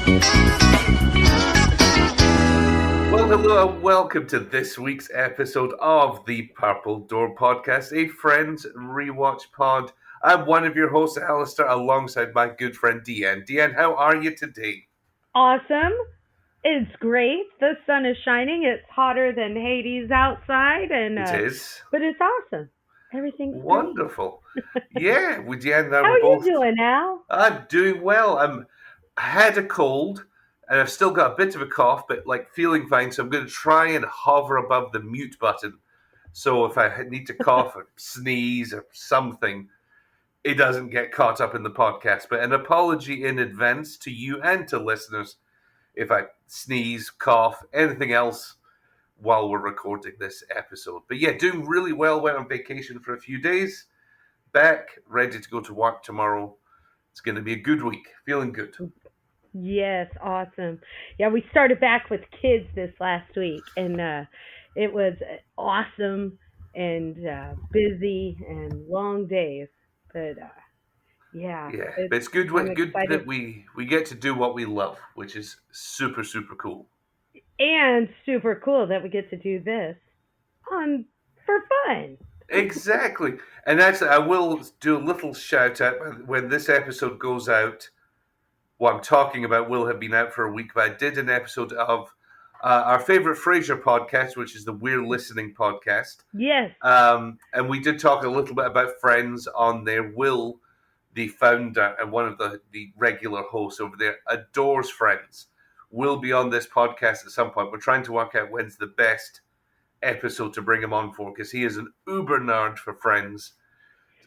Well, hello and welcome to this week's episode of the Purple Door Podcast, a Friends Rewatch Pod. I'm one of your hosts, Alasdair, alongside my good friend DeeAnn. DeeAnn, how are you today? Awesome. It's great. The sun is shining. It's hotter than Hades outside, It is but it's awesome. Everything's wonderful. Yeah, with DeeAnn and I How were are you both. doing now? I'm doing well. I had a cold, and I've still got a bit of a cough, but feeling fine. So I'm going to try and hover above the mute button. So if I need to cough or sneeze or something, it doesn't get caught up in the podcast. But an apology in advance to you and to listeners if I sneeze, cough, anything else while we're recording this episode. But yeah, doing really well. Went on vacation for a few days. Back, ready to go to work tomorrow. It's going to be a good week. Feeling good. Yes, awesome. Yeah, we started back with kids this last week, and it was awesome and busy and long days. But yeah, Yeah, but it's good. I'm Good excited. that we get to do what we love, which is super super cool. And super cool that we get to do this for fun. Exactly, and actually, I will do a little shout out when this episode goes out. What I'm talking about will have been out for a week, but I did an episode of our favorite Frasier podcast, which is the We're Listening podcast. Yes. And we did talk a little bit about Friends on there. Will, the founder and one of the regular hosts over there, adores Friends. Will be on this podcast at some point. We're trying to work out when's the best episode to bring him on for, because he is an uber nerd for Friends.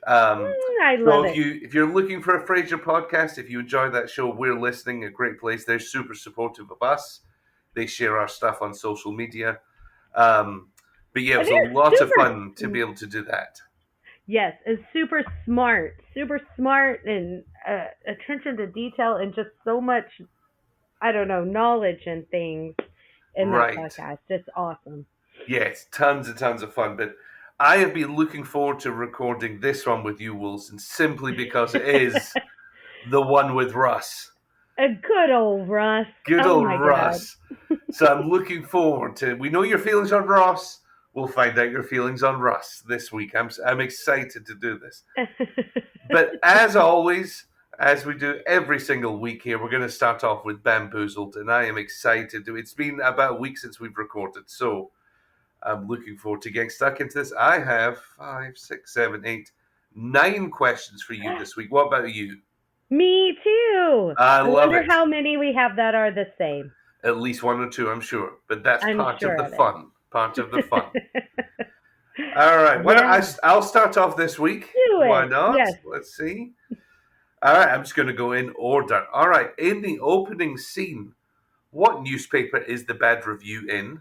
I So love if you're looking for a Frasier podcast, if you enjoy that show, We're Listening, a great place. They're super supportive of us. They share our stuff on social media. But yeah, it was a lot of fun to be able to do that. Yes, it's super smart, and attention to detail, and just so much, I don't know, knowledge and things in that podcast. It's awesome. Yes, tons and tons of fun. But I have been looking forward to recording this one with you, Wilson, simply because it is the One With Russ. A good old Russ. Good old Russ. So I'm looking forward to. We know your feelings on Ross. We'll find out your feelings on Russ this week. I'm excited to do this. But as always, as we do every single week here, we're going to start off with Bamboozled, and I am excited. It's been about a week since we've recorded, so I'm looking forward to getting stuck into this. I have 5, 6, 7, 8, 9 questions for you this week. What about you? Me too. I love wonder it. how many we have that are the same. At least 1 or 2, I'm sure. But that's part of the fun. Part of the fun. All right. Well, I'll start off this week. Do it. Why not? Yes. Let's see. All right. I'm just going to go in order. All right. In the opening scene, what newspaper is the bad review in?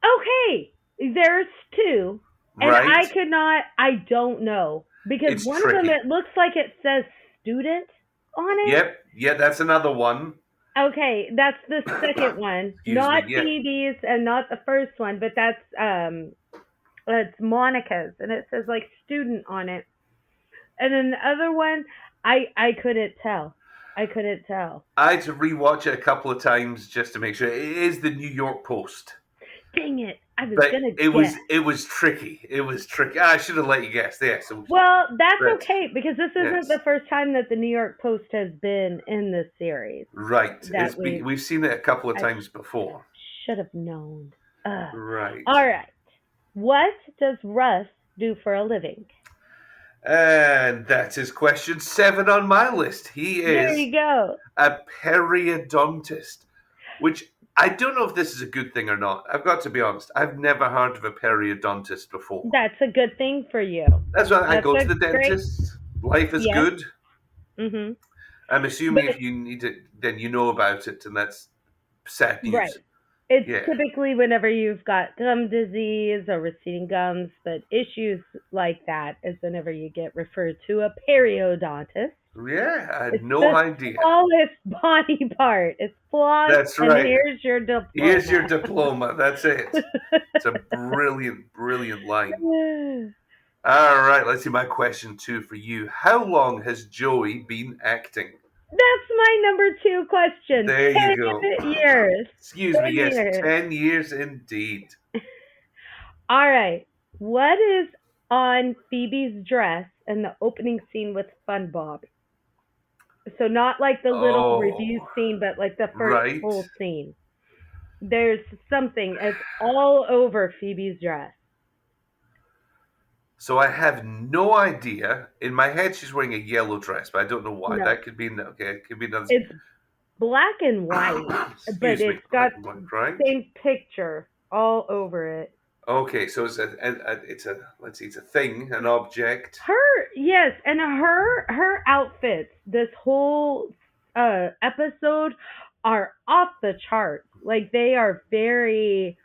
Okay. There's 2. And right. I don't know. Because It's one tricky. of them, it looks like it says student on it. Yep. Yeah, that's another one. Okay, that's the second one. Not Phoebe's and not the first one, but that's it's Monica's, and it says like student on it. And then the other one, I couldn't tell. I had to rewatch it a couple of times just to make sure. It is the New York Post. Dang it. I was going to guess. It was tricky. I should have let you guess. Yes. Well, that's okay, because this isn't the first time that the New York Post has been in this series. Right. We've seen it a couple of times before. Should have known. Right. All right. What does Russ do for a living? And that is question 7 on my list. He is there you go. A periodontist, which I don't know if this is a good thing or not. I've got to be honest. I've never heard of a periodontist before. That's a good thing for you. That's why I go to the dentist. Life is good. Mm-hmm. I'm assuming if you need it, then you know about it, and that's sad news. Right. It's typically whenever you've got gum disease or receding gums, but issues like that is whenever you get referred to a periodontist. Yeah, I had no idea. It's the smallest body part. It's flawed. That's right. And here's your diploma. Here's your diploma. That's it. It's a brilliant, brilliant line. All right, let's see my question 2 for you. How long has Joey been acting? That's my number 2 question. There you 10 go. years. Excuse me. 10 Yes, years. 10 years indeed. All right. What is on Phoebe's dress in the opening scene with Fun Bob? So not like the little review Oh, scene, but like the first right. full scene. There's something. It's all over Phoebe's dress. So I have no idea. In my head, she's wearing a yellow dress, but I don't know why. No, That could be okay. It could be another. it's black and white, but Excuse me. it's got Black and white, right? same picture all over it. Okay, so it's a let's see, it's a thing, an object. Her, yes, and her outfits this whole episode are off the charts. Like they are very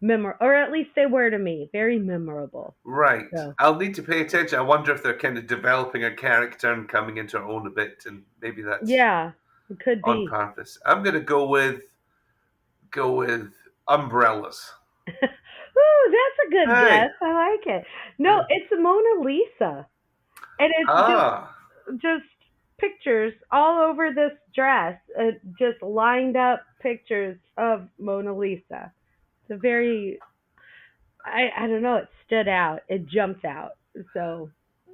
memorable, or at least they were to me, very memorable. Right. So I'll need to pay attention. I wonder if they're kind of developing a character and coming into her own a bit, and maybe that's yeah, it could on be. purpose. I'm gonna go with umbrellas. Ooh, that's a good Hey. guess. I like it. No, it's Mona Lisa, and it's Ah, just pictures all over this dress, just lined up pictures of Mona Lisa. It's a very, I don't know, it stood out, it jumped out. So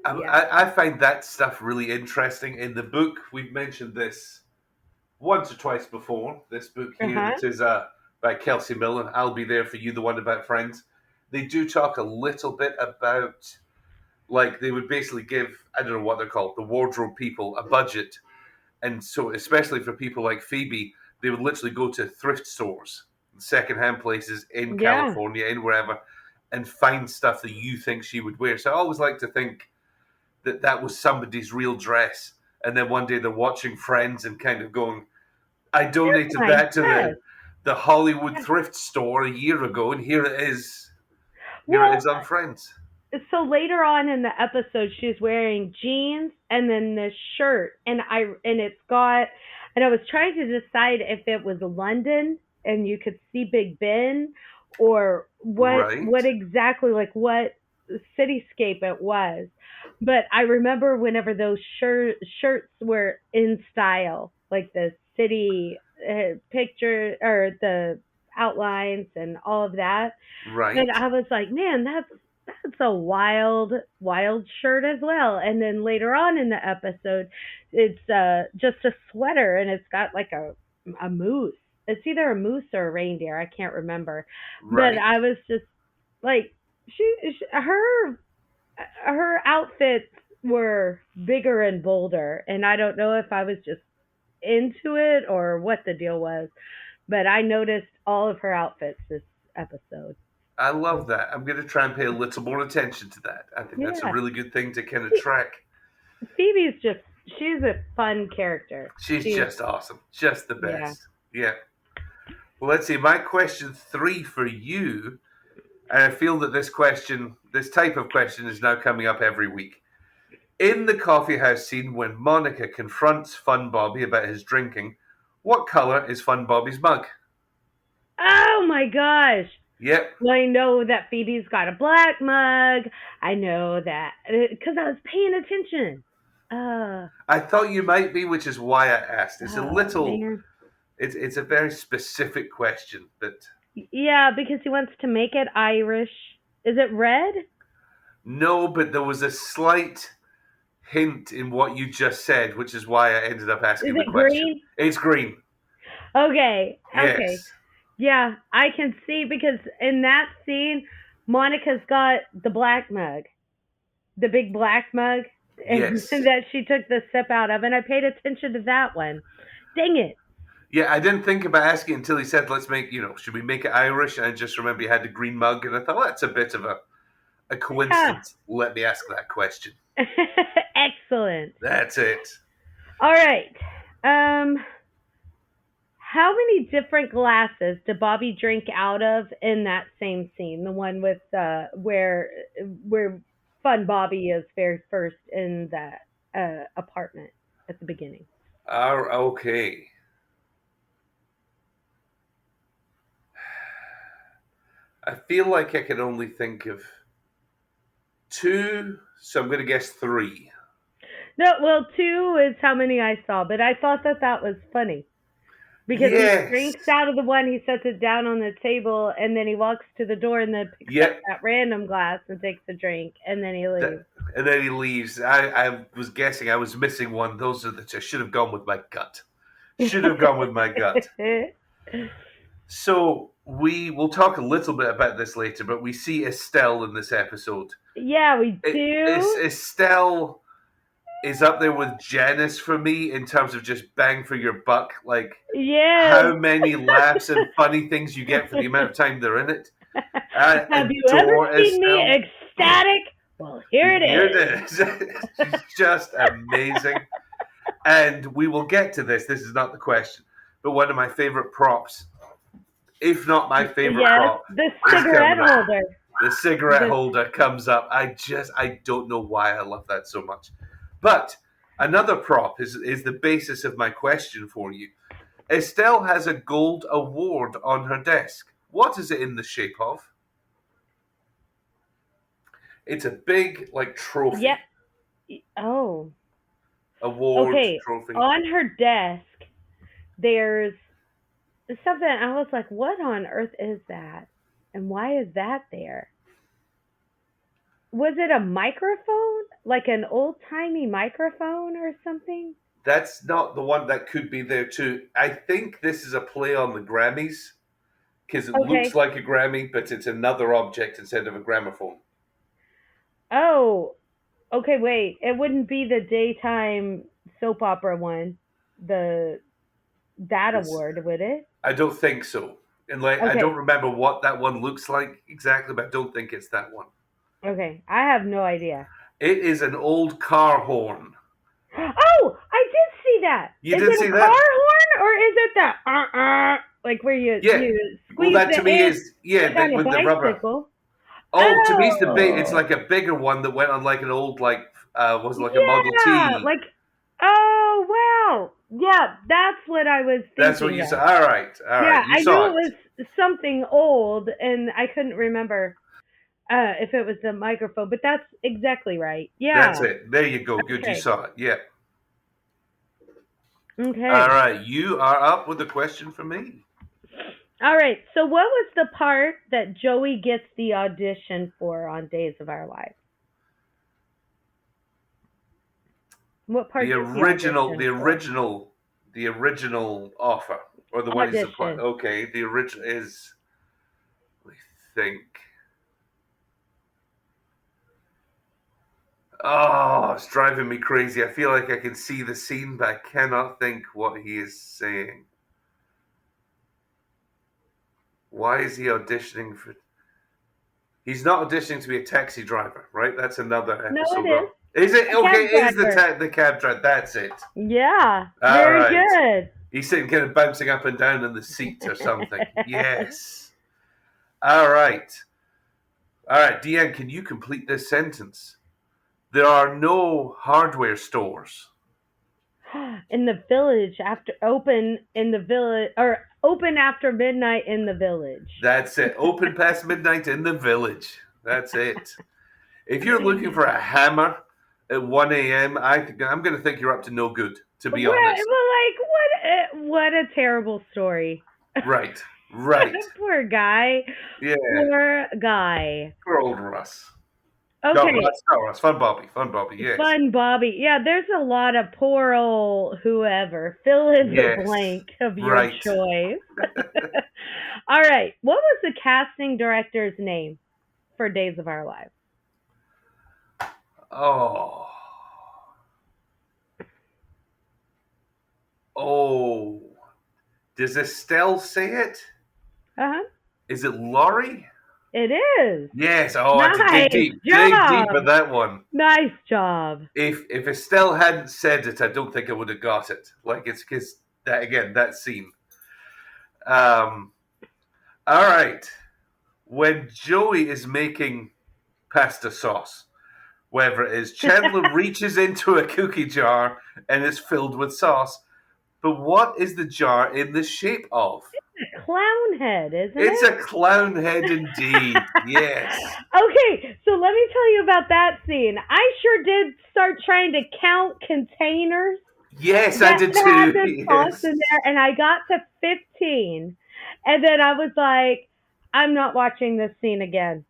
yeah, I find that stuff really interesting. In the book, we've mentioned this once or twice before. This book uh here huh, that is by Kelsey Miller, I'll Be There For You, the one about friends. They do talk a little bit about, like, they would basically give, I don't know what they're called, the wardrobe people, a budget. And so, especially for people like Phoebe, they would literally go to thrift stores, secondhand places in yeah, California, in wherever, and find stuff that you think she would wear. So I always like to think that that was somebody's real dress. And then one day they're watching Friends and kind of going, I donated my that to guess. the Hollywood thrift store a year ago, and here it is. Here it Well, is on Friends. so later on in the episode she's wearing jeans and then this shirt, and it's got, and I was trying to decide if it was London and you could see Big Ben, or what Right. exactly, like what cityscape it was. But I remember whenever those shirts were in style, like the city picture or the outlines and all of that, and Right. I was like, man, that's a wild shirt as well. And then later on in the episode, it's just a sweater and it's got like a moose. It's either a moose or a reindeer. I can't remember. But Right. I was just like, her outfits were bigger and bolder, and I don't know if I was just into it or what the deal was, but I noticed all of her outfits this episode. I love So, that. I'm going to try and pay a little more attention to that. I think that's a yeah. really good thing to kind of track. Phoebe's just, she's a fun character. She's She's, just awesome. Just the yeah. best. Yeah. Well, let's see. My question 3 for you, and I feel that this type of question is now coming up every week. In the coffee house scene when Monica confronts Fun Bobby about his drinking, what color is Fun Bobby's mug? Oh my gosh. Yep. Well, I know that Phoebe's got a black mug. I know that because I was paying attention. Uh, I thought you might be, which is why I asked. It's a oh little, man. it's a very specific question, but Yeah, because he wants to make it Irish. Is it red? no, but there was a slight hint in what you just said, which is why I ended up Is asking the it question. green? It's green. Okay. Okay. Yes. Yeah, I can see because in that scene, Monica's got the black mug, the big black mug, and Yes. that she took the sip out of, and I paid attention to that one. Dang it! Yeah, I didn't think about asking until he said, let's make, should we make it Irish? And I just remember he had a green mug, and I thought, well, that's a bit of a Yeah. coincidence. Let me ask that question. Excellent. That's it. All right. How many different glasses did Bobby drink out of in that same scene? The one with where Fun Bobby is very first in that apartment at the beginning. Okay. I feel like I can only think of 2, so I'm going to guess 3. No, well, 2 is how many I saw, but I thought that was funny because he Yes. drinks out of the one, he sets it down on the table, and then he walks to the door and then picks up Yep. that random glass and takes a drink, and then he leaves. And then he leaves. I was guessing I was missing one. Those are I should have gone with my gut. Should have gone with my gut. So we will talk a little bit about this later, but we see Estelle in this episode. Yeah, we do. Estelle is up there with Janice for me in terms of just bang for your buck. Like, how many laughs and funny things you get for the amount of time they're in it. Have you ever seen me ecstatic? Well, here it is. She's just amazing. And we will get to this. This is not the question. But one of my favorite props, if not my favorite prop, the cigarette holder. The cigarette holder comes up. I don't know why I love that so much. But another prop is the basis of my question for you. Estelle has a gold award on her desk. What is it in the shape of? It's a big, trophy. Yeah. Oh. Award trophy. On her desk, there's something. I was like, what on earth is that? And why is that there? Was it a microphone? Like an old-timey microphone or something? That's not the one that could be there too. I think this is a play on the Grammys because it looks like a Grammy, but it's another object instead of a gramophone. Oh, okay, wait. It wouldn't be the daytime soap opera one, that award, would it? I don't think so. And I don't remember what that one looks like exactly, but I don't think it's that one. Okay, I have no idea. It is an old car horn. Oh, I did see that. You did see that? Is it a car horn, or is it that like where you squeeze that to me is with the rubber. Oh, to me it's the big. It's like a bigger one that went on like an old a Model T. Oh wow, yeah, that's what I was thinking. That's what you said. All right. Yeah, I knew it was something old, and I couldn't remember if it was the microphone, but that's exactly right. Yeah, that's it. There you go. Good, you saw it. Yeah. Okay. All right, you are up with a question for me. All right. So, what was the part that Joey gets the audition for on Days of Our Lives? What part? The original offer, or the one he's applied. Okay, the original is. Let me think. Oh, it's driving me crazy. I feel like I can see the scene, but I cannot think what he is saying. Why is he auditioning for? He's not auditioning to be a taxi driver, right? That's another episode. No, it is. Is it? Okay, it is the cab driver. That's it. Yeah. Very good. He's sitting kind of bouncing up and down in the seat or something. Yes. All right. DeeAnn, can you complete this sentence? There are no hardware stores in the village open after midnight in the village. That's it. Open past midnight in the village. That's it. If you're looking for a hammer at 1 a.m., I'm going to think you're up to no good, to be honest. Well, what a terrible story. Right. Poor guy. Yeah. Poor guy. Poor old Russ. Okay. No, that's not Russ. Fun Bobby, yes. Fun Bobby. Yeah, there's a lot of poor old whoever. Fill in the blank of your choice. All right. What was the casting director's name for Days of Our Lives? Oh. Does Estelle say it? Uh-huh. Is it Laurie? It is. Yes. Oh, nice. I had to dig deep for that one. Nice job. If Estelle hadn't said it, I don't think I would have got it. It's because that scene. All right. When Joey is making pasta sauce, whatever it is, Chandler reaches into a cookie jar and it's filled with sauce. But what is the jar in the shape of? It's a clown head, isn't It's it? a clown head indeed. Yes. Okay, so let me tell you about that scene. I sure did start trying to count containers Yes, I that did had too. this sauce Yes. in there, and I got to 15. And then I was like, I'm not watching this scene again.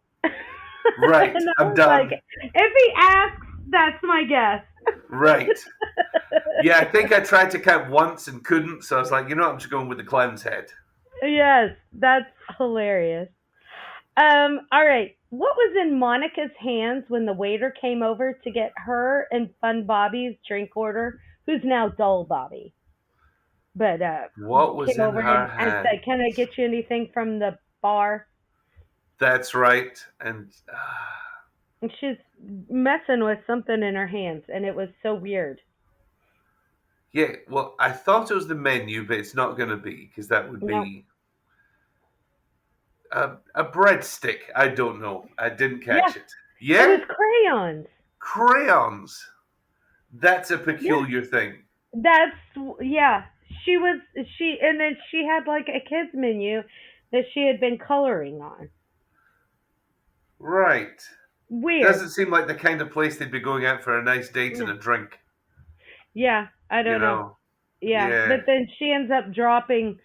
Right. And I I'm was like, done. if he asks, that's my guess. Right. Yeah, I think I tried to count once and couldn't, so I was like, you know what, I'm just going with the clown's head. Yes, that's hilarious. All right. What was in Monica's hands when the waiter came over to get her and Fun Bobby's drink order, who's now Dull Bobby? But What was came in over her and hand? said, "Can I get you anything from the bar?" That's right. And And she's messing with something in her hands, and it was so weird. yeah, well, I thought it was the menu, but it's not going to be because that would No. be a breadstick. I don't know. I didn't Yeah, catch it. it was Yeah? crayons. Crayons. That's a Yeah, peculiar thing. that's yeah. She was she, and then she had like a kids menu that she had been coloring on. Right. Weird. Doesn't seem like the kind of place they'd be going out for a nice date and Yeah, a drink, yeah. I you don't know. know? Yeah, Yeah. but then she ends up dropping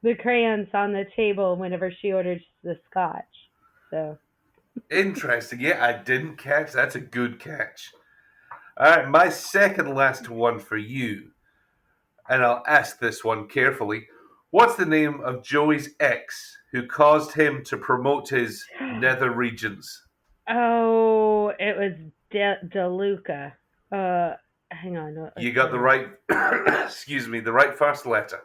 the crayons on the table whenever she orders the scotch. So Interesting. Yeah, I didn't catch. That's a good catch. All right, my second last one for you, and I'll ask this one carefully. What's the name of Joey's ex who caused him to promote his nether regions? oh, it was DeLuca. Uh, hang on, what was You the got the name? right, excuse me, the right first letter.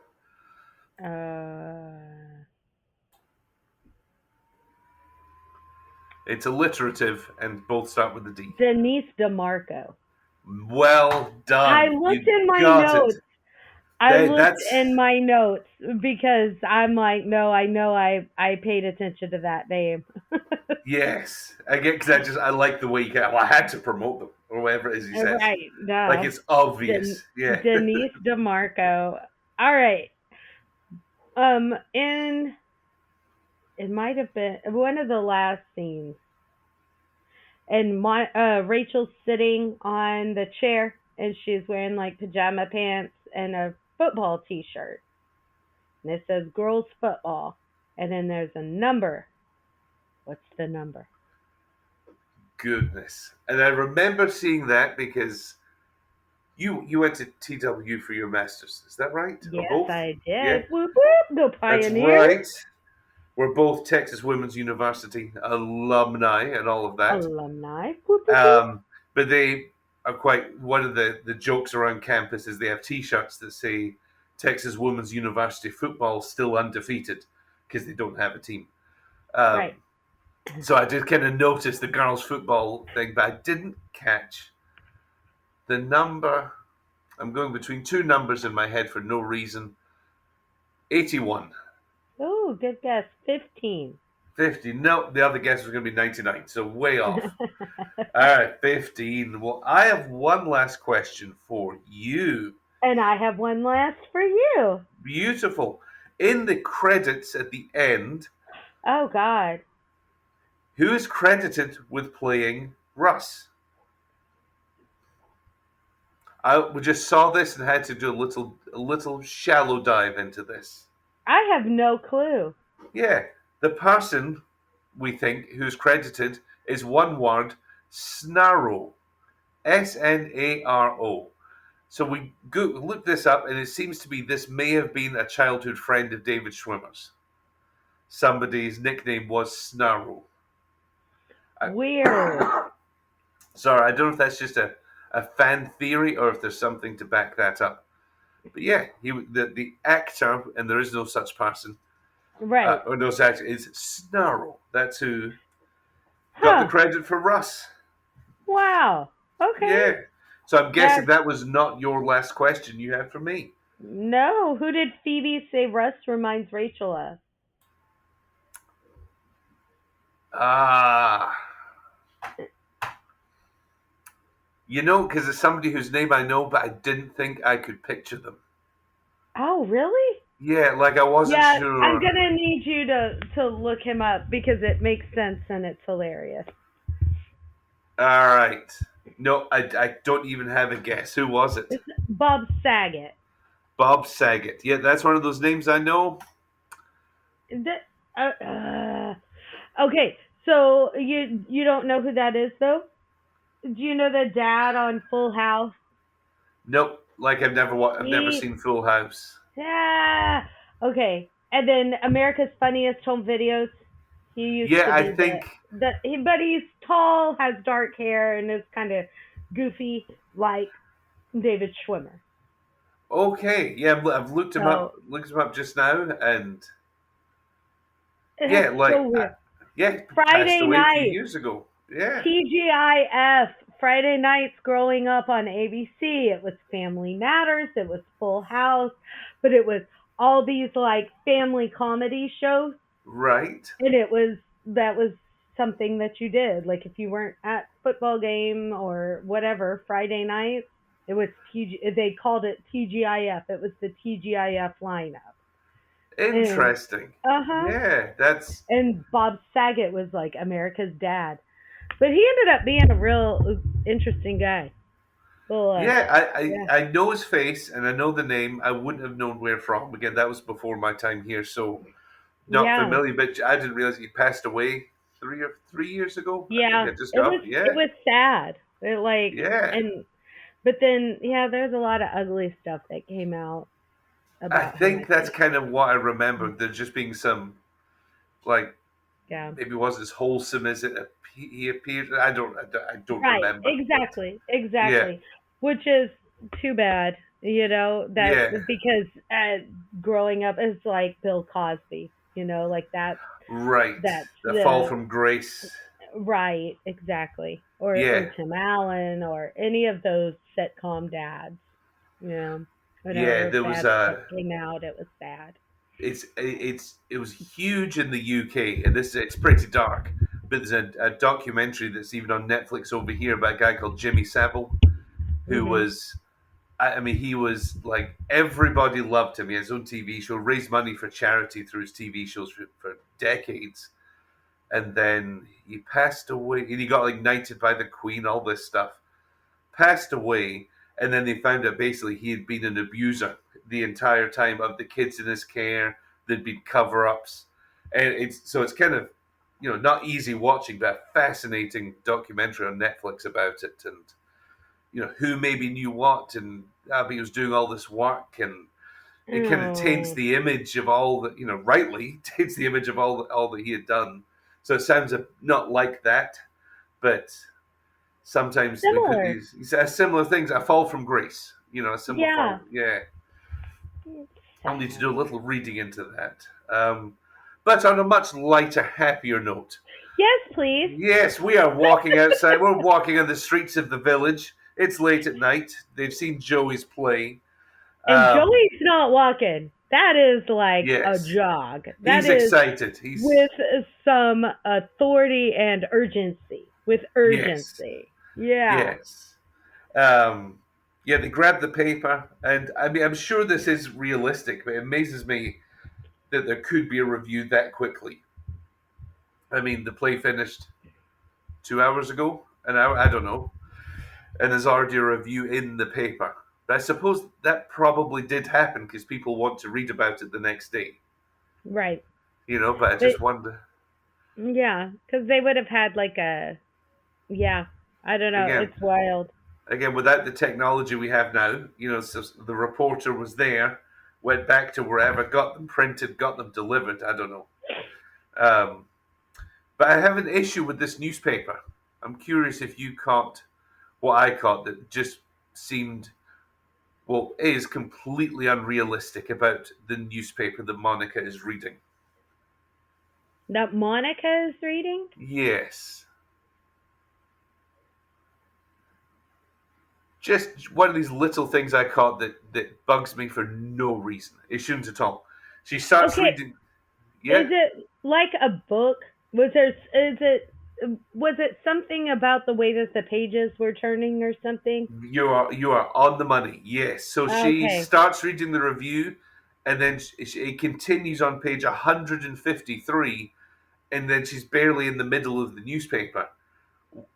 Uh, It's alliterative and both start with a D. Denise DeMarco. Well I done. looked You in my got it. notes. I looked That's in my notes because I'm like, no, I know I paid attention to that name. yes. I get because I like the way you get. Well, I had to promote them or whatever it is he says. Right, Like duh. it's obvious. Yeah. Denise DeMarco. All right. In it might have been one of the last scenes, and Rachel's sitting on the chair, and she's wearing like pajama pants and a football T-shirt, and it says "Girls Football," and then there's a number. What's the number? Goodness. And I remember seeing that because you went to TW for your masters. Is that right? Or Yes, both? I Yeah. did. Whoop whoop, go That's Pioneers! right. We're both Texas Women's University alumni and all of that. Alumni. Whoop whoop whoop. Um, but they are quite one of the jokes around campus is they have T-shirts that say Texas Women's University football still undefeated because they don't have a team. Right. So I did kind of notice the girls' football thing, but I didn't catch the number. I'm going between two numbers in my head for no reason. 81. Oh, good guess. 15. 50. No, the other guess was going to be 99, so way off. All right, 15. Well, I have one last question for you. And I have one last for you. Beautiful. In the credits at the end, Oh, God. who is credited with playing Russ? We just saw this and had to do a little shallow dive into this. I have no clue. Yeah, the person we think who's credited is one word, Snarro. Snaro. So we looked this up, and it seems to be this may have been a childhood friend of David Schwimmer's. Somebody's nickname was Snarro. Weird. Sorry, I don't know if that's just a fan theory or if there's something to back that up. But yeah, the actor, and there is no such person, Right. or no such is Snarro. That's who got the Huh. credit for Russ. Wow. Okay. Yeah. So I'm guessing That that was not your last question you had for me. no. Who did Phoebe say Russ reminds Rachel of? Ah. You know, because it's somebody whose name I know, but I didn't think I could picture them. Oh, really? Yeah, like I wasn't Yeah, I'm sure. gonna need you to look him up because it makes sense and it's hilarious. All right. No, I don't even have a guess. Who was it? It's Bob Saget. Bob Saget. Yeah, that's one of those names I know. Okay, so you don't know who that is though? Do you know the dad on Full House? Nope. Like I've never He seen Full House. Yeah. Okay. And then America's Funniest Home Videos. He used Yeah, to I do think. but he's tall, has dark hair, and is kind of goofy like David Schwimmer. Okay. Yeah, I've So looked him up just now, and it's yeah, so weird. yeah, passed Friday away a few night, years ago. Yeah. TGIF, Friday nights growing up on ABC. It was Family Matters, it was Full House, but it was all these like family comedy shows. Right. And that was something that you did. Like if you weren't at football game or whatever Friday night, it was they called it TGIF. It was the TGIF lineup. And Interesting. uh-huh. Yeah, that's. And Bob Saget was like America's dad. But he ended up being a real interesting guy. Well, Yeah, yeah. I know his face and I know the name. I wouldn't have known where from. Again, that was before my time here, so not Yeah. familiar. But I didn't realize he passed away 3 years ago. I think Yeah. I just got. It Yeah, was sad. It like yeah. and but then yeah, there's a lot of ugly stuff that came out I about him, I think that's think. kind of what I remember. There just being some like Yeah. maybe wasn't as wholesome as he appeared. I don't Right. remember. But Exactly. yeah, Exactly. Which is too bad, that yeah, because growing up is like Bill Cosby, like right. that's The fall the from grace. right, exactly. Or Yeah, Tim Allen or any of those sitcom dads, yeah. whenever There was bad stuff a. came out, it was sad. It was huge in the UK, and it's pretty dark. But there's a documentary that's even on Netflix over here by a guy called Jimmy Savile, who Mhm. was I mean, he was like everybody loved him. He had his own TV show, raised money for charity through his TV shows for decades, and then he passed away. And he got like knighted by the Queen, all this stuff. Passed away, and then they found out basically he had been an abuser the entire time of the kids in his care. There'd been cover-ups, and it's kind of not easy watching, but a fascinating documentary on Netflix about it, and who maybe knew what, and he was doing all this work, and it kind of taints Oh, the image of all that, rightly taints the image of all that he had done. So it sounds not like that, but sometimes they put similar. these similar things. A fall from grace, a similar Yeah. fall. Yeah, It's I'll need to sad. do a little reading into that. But on a much lighter, happier note, Yes, please. yes, we are walking outside. We're walking on the streets of the village. It's late at night. They've seen Joey's play. And Um, Joey's not walking. That is like a yes, jog. That he's is excited. He's with some authority and urgency. With yes, urgency. Yeah. yes. Um, yeah, they grabbed the paper, and I mean, I'm sure this is realistic, but it amazes me that there could be a review that quickly. I mean, the play finished 2 hours ago, an hour, I don't know, and there's already a review in the paper. But I suppose that probably did happen because people want to read about it the next day, Right. But I But just wonder yeah, because they would have had like yeah, I don't know. again, It's wild. without the technology we have now, so the reporter was there, went back to wherever, got them printed, got them delivered. I don't know. Um, but I have an issue with this newspaper. I'm curious if you caught what I caught that just seemed, well, is completely unrealistic about the newspaper that Monica is reading. That Monica is reading? Yes. Just one of these little things I caught that bugs me for no reason. It shouldn't at all. She starts Okay, reading. is Yeah, it like a book? Was it something about the way that the pages were turning or something? you are on the money. Yes. So she Okay. starts reading the review, and then it continues on page 153, and then she's barely in the middle of the newspaper.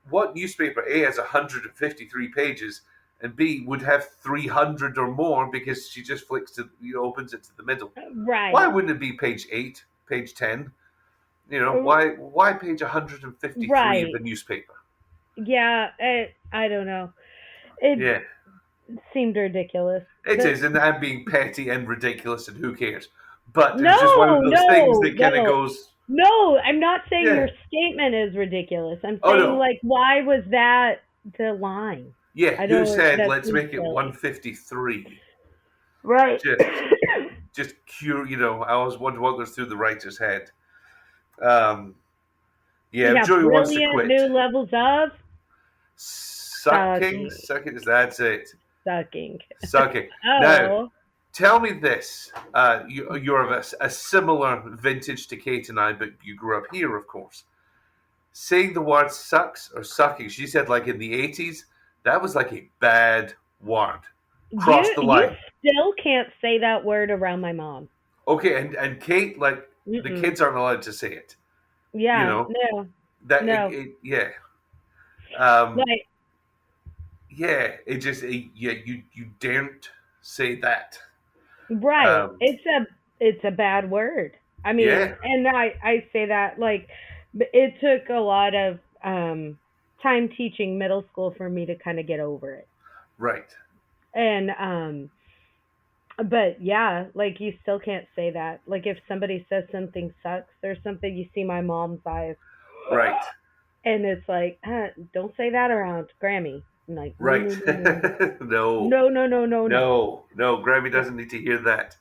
What newspaper A has 153 pages, and B would have 300 or more because she just opens it to the middle? Why Right. wouldn't it be page 8, page 10? Why page 153 of Right. a newspaper? Yeah, I don't know. It Yeah, seemed ridiculous. it is, and I'm being petty and ridiculous, and who cares? But it was just one of No, those things no, that kind of no. goes, No, I'm not saying yeah. your statement is ridiculous. I'm Oh saying, no, like, why was that the line? yeah. I Who don't. said That let's seems make it silly. 153? Right. Just cure. I always wonder what goes through the writer's head. Um, yeah, if Yeah, Joey wants to brilliant quit, new levels of sucking, sucking. sucking. That's it. Sucking. Sucking. Now, Oh. tell me this. You're of a similar vintage to Kate and I, but you grew up here, of course. Saying the word sucks or sucking, she said like in the 80s, that was like a bad word. Cross the You line. still can't say that word around my mom. Okay, and Kate, like, the Mm-mm. kids aren't allowed to say it. You Yeah, know? no, That, no. yeah. Um, Like, yeah, yeah, you daren't say that. right. Um, It's a bad word. I mean, yeah, and I say that like it took a lot of time teaching middle school for me to kind of get over it. right, And but yeah, like you still can't say that. Like if somebody says something sucks, there's something you see my mom's eyes right. and it's like, don't say that around Grammy. I'm like, no, Right. no, no, no, No, no, no, no, no, no. no. Grammy Yeah, doesn't need to hear that.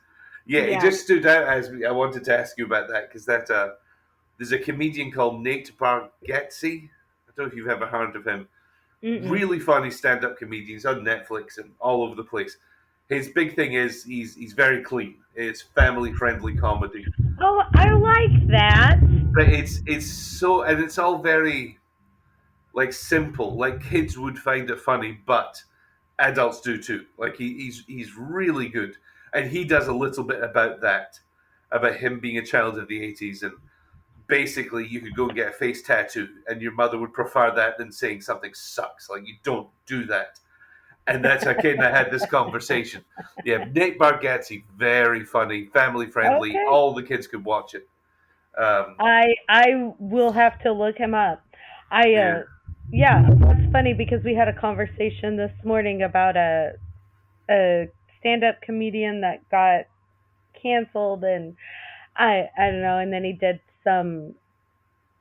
Yeah, it yeah. just stood out as I wanted to ask you about that because there's a comedian called Nate Bargatze. I don't know if you've ever heard of him. Mm-mm. Really funny stand-up comedian. He's on Netflix and all over the place. His big thing is he's very clean. It's family-friendly comedy, Oh, I like that. but it's so and it's all very like simple. Like kids would find it funny, but adults do too. Like he's really good, and he does a little bit about that, about him being a child of the '80s, and basically you could go and get a face tattoo, and your mother would prefer that than saying something sucks. Like you don't do that, and that's how Kate and I had this conversation. Yeah, Nick Bargatze, very funny, family friendly. Okay. All the kids could watch it. Um, I will have to look him up. I yeah, yeah, that's funny because we had a conversation this morning about a stand-up comedian that got canceled and I don't know and then he did some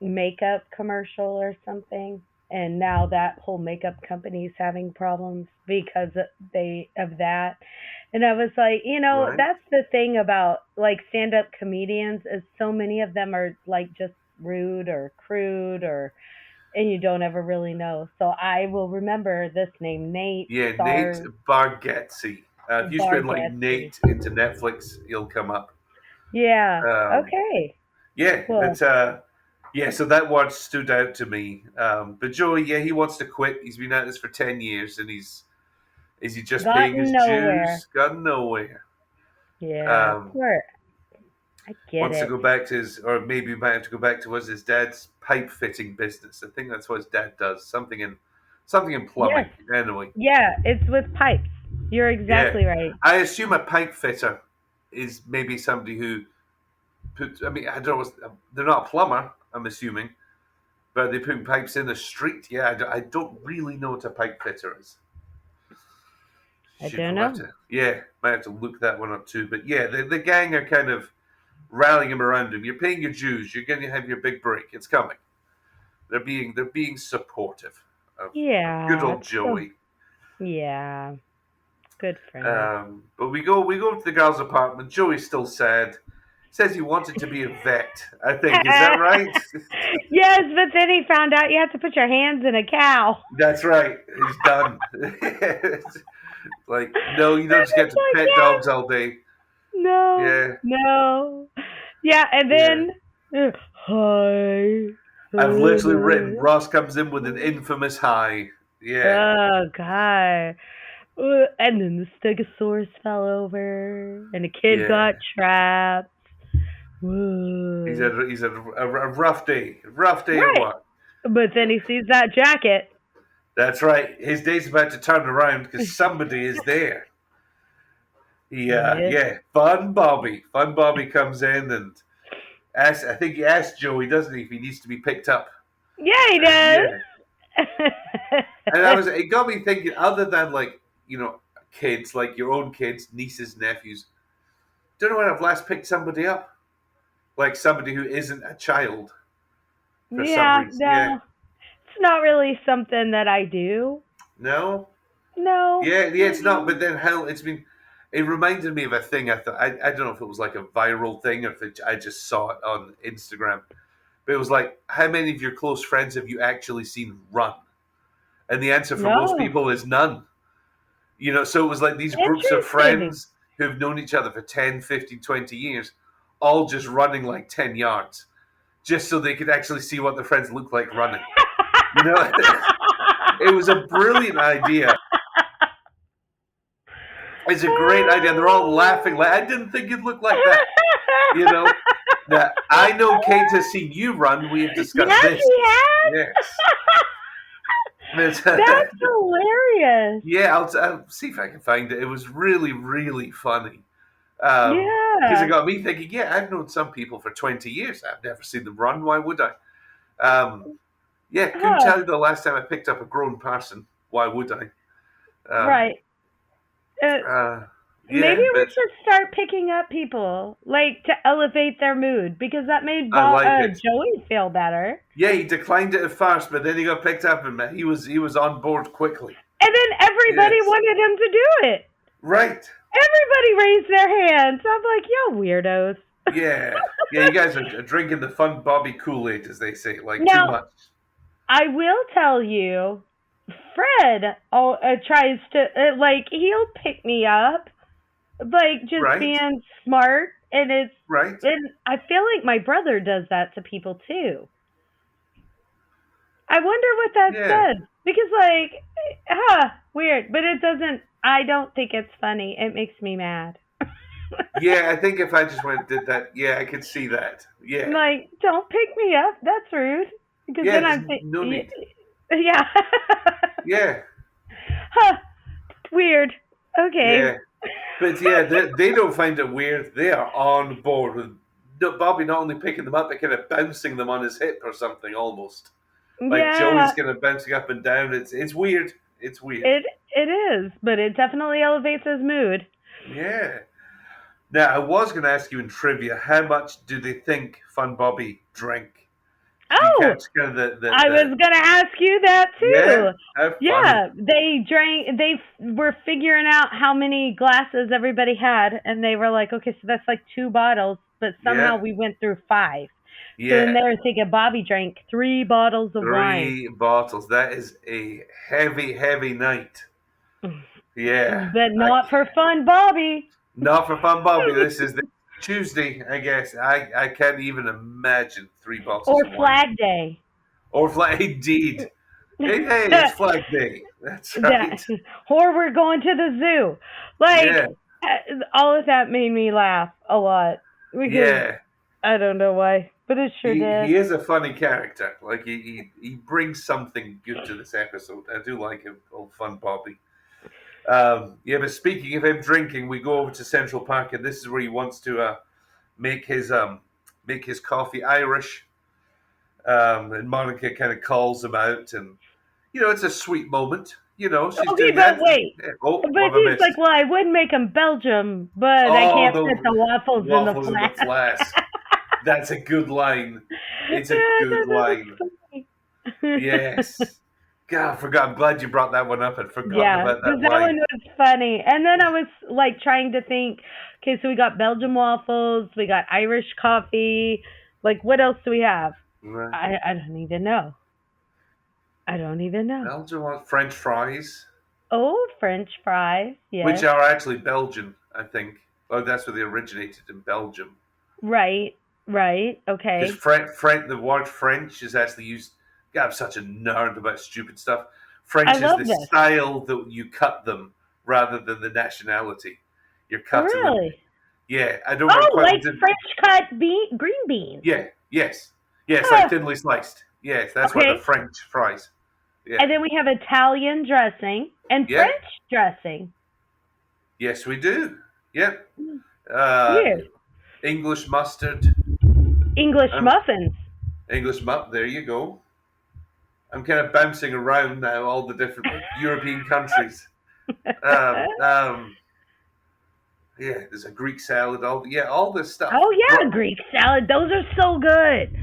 makeup commercial or something and now that whole makeup company is having problems because they of that and I was like right. that's the thing about like stand up comedians is so many of them are like just rude or crude or and you don't ever really know so I will remember this name Nate Yeah, Nate Star Bargatze. If you spin like Bargatze. Nate into Netflix, he'll come up. Yeah, Um, okay, yeah, cool. but yeah, so that one stood out to me. But Joey, yeah, he wants to quit. He's been at this for 10 years, and is he just paying his Gotten nowhere. dues? Gone nowhere. Yeah, Um, poor. I get Wants to it. go back to his, or maybe he might have to go back to was his dad's pipe fitting business. I think that's what his dad does. Something in Yes. plumbing. Anyway, Yeah, it's with pipes. You're yeah, exactly right. I assume a pipe fitter is maybe somebody who puts. I mean, I don't know. They're not a plumber. I'm assuming, but they put pipes in the street. Yeah, I don't really know what a pipe fitter is. I Should don't we'll have know. to. Yeah, might have to look that one up too. But yeah, the gang are kind of rallying him around him. You're paying your dues. You're going to have your big break. It's coming. They're being supportive of good Yeah, old it's so. Joey. Yeah, good for him. But we go to the girl's apartment. Joey's still sad. Says he wanted to be a vet. I think is that right? Yes, but then he found out you have to put your hands in a cow. That's right. He's done. Like no, you don't And just get it's to like, pet yes, dogs all day. no, Yeah, no. Yeah, and yeah. then, hi. I've literally written Ross comes in with an infamous high. Yeah, Oh, God. And then the Stegosaurus fell over, and a kid Yeah. got trapped. He's Whoa. had a rough day. Rough day at Right. work. But then he sees that jacket. That's right. His day's about to turn around because somebody is there. Yeah. Yeah. Fun Bobby. Fun Bobby comes in and asks, I think he asked Joey, doesn't he, if he needs to be picked up. Yeah, he And does. yeah. And it got me thinking, other than like, kids, like your own kids, nieces, nephews, don't know when I've last picked somebody up. Like somebody who isn't a child for some Yeah, reason. Yeah. no. It's not really something that I do. No? No. Yeah, it's not. But then hell, it reminded me of a thing. I thought, I don't know if it was like a viral thing or if I just saw it on Instagram. But it was like, how many of your close friends have you actually seen run? And the answer for most No. people is none. So it was like these groups of Interesting. friends who've known each other for 10, 15, 20 years, all just running like 10 yards, just so they could actually see what their friends look like running. It was a brilliant idea. It's a great idea. They're all laughing. Like, I didn't think you'd look like that. Now, I know Kate has seen you run. We have discussed Yes, this. he has. Yes. That's hilarious. Yeah, I'll see if I can find it. It was really, really funny. Because it got me thinking, yeah, I've known some people for 20 years. I've never seen them run. Why would I? Couldn't tell you the last time I picked up a grown person. Why would I? Right. Maybe we should start picking up people, like, to elevate their mood, because that made Joey feel better. Yeah, he declined it at first, but then he got picked up, and he was on board quickly. And then everybody wanted him to do it. Right. Everybody raised their hands. I'm like, yo, weirdos. Yeah, you guys are drinking the Fun Bobby Kool-Aid, as they say, like now, too much. I will tell you, Fred tries to, he'll pick me up. Like, just being smart, and it's right. And I feel like my brother does that to people too. I wonder what that says, because weird, but it doesn't. I don't think it's funny. It makes me mad. Yeah, I think if I just went and did that, yeah, I could see that. Yeah, like, don't pick me up. That's rude. Because then I'm no need. Yeah. Yeah. Huh. Weird. Okay. Yeah. But yeah, they don't find it weird. They are on board with Bobby not only picking them up, but kind of bouncing them on his hip or something almost. Like Joey's kind of bouncing up and down. It's weird. It's weird. It is, but it definitely elevates his mood. Yeah. Now, I was going to ask you in trivia, how much do they think Fun Bobby drank? I was going to ask you that too. Yeah, they drank. They were figuring out how many glasses everybody had, and they were like, "Okay, so that's like 2 bottles." But somehow we went through 5. Yeah. So then they were thinking Bobby drank 3 bottles of wine. 3 bottles. That is a heavy, heavy night. Yeah, but not for Fun Bobby. Not for Fun Bobby. This is the Tuesday, I guess. I can't even imagine 3 bottles or of wine. Flag Day. Or Flag, indeed. Hey, it's Flag Day. That's right. Or we're going to the zoo. Like, all of that made me laugh a lot. Because I don't know why, but it sure did. He is a funny character. Like, he brings something good to this episode. I do like him, old Fun Bobby. But speaking of him drinking, we go over to Central Park, and this is where he wants to make his coffee Irish. And Monica kind of calls him out, and it's a sweet moment. She's doing that. Wait. But he's like, well, I would make them Belgium, but I can't put the waffles in the flask. That's a good line. It's a good line. Yes. God, I forgot. I'm glad you brought that one up. I'd forgotten about that line. That one was funny. And then I was like trying to think, okay, so we got Belgian waffles, we got Irish coffee. Like, what else do we have? Right. I don't even know. Belgian French fries. Oh, French fries, yes. Which are actually Belgian, I think. Oh, that's where they originated, in Belgium. Right, okay. Because the word French is actually used. God, I'm such a nerd about stupid stuff. French is the style that you cut them rather than the nationality. You're Oh, cutting them. really? Yeah, I don't remember Oh, quite like what French cut green beans. Yeah, yes. Yes, like Huh. thinly sliced. Yes, that's what the Okay. French fries. Yeah. And then we have Italian dressing and Yeah. French dressing. Yes, we do. Yep. Uh, Weird. English mustard. English muffins. English mup. There you go. I'm kind of bouncing around now, all the different European countries. Yeah, there's a Greek salad. All this stuff. Oh yeah, Greek salad. Those are so good.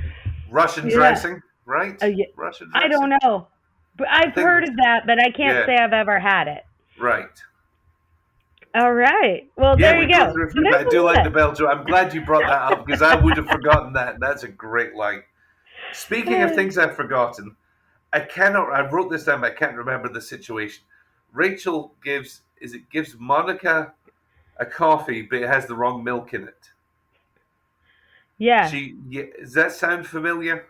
Russian Yeah. dressing, right? Yeah. Russian I dressing. don't know, but I've heard of that, but I can't say I've ever had it. Right. All right. Well, there you go. I do like the Belgian. I'm glad you brought that up because I would have forgotten that. That's a great line. Speaking of things I've forgotten, I wrote this down, but I can't remember the situation. Rachel gives Monica a coffee, but it has the wrong milk in it. Yeah. Does that sound familiar?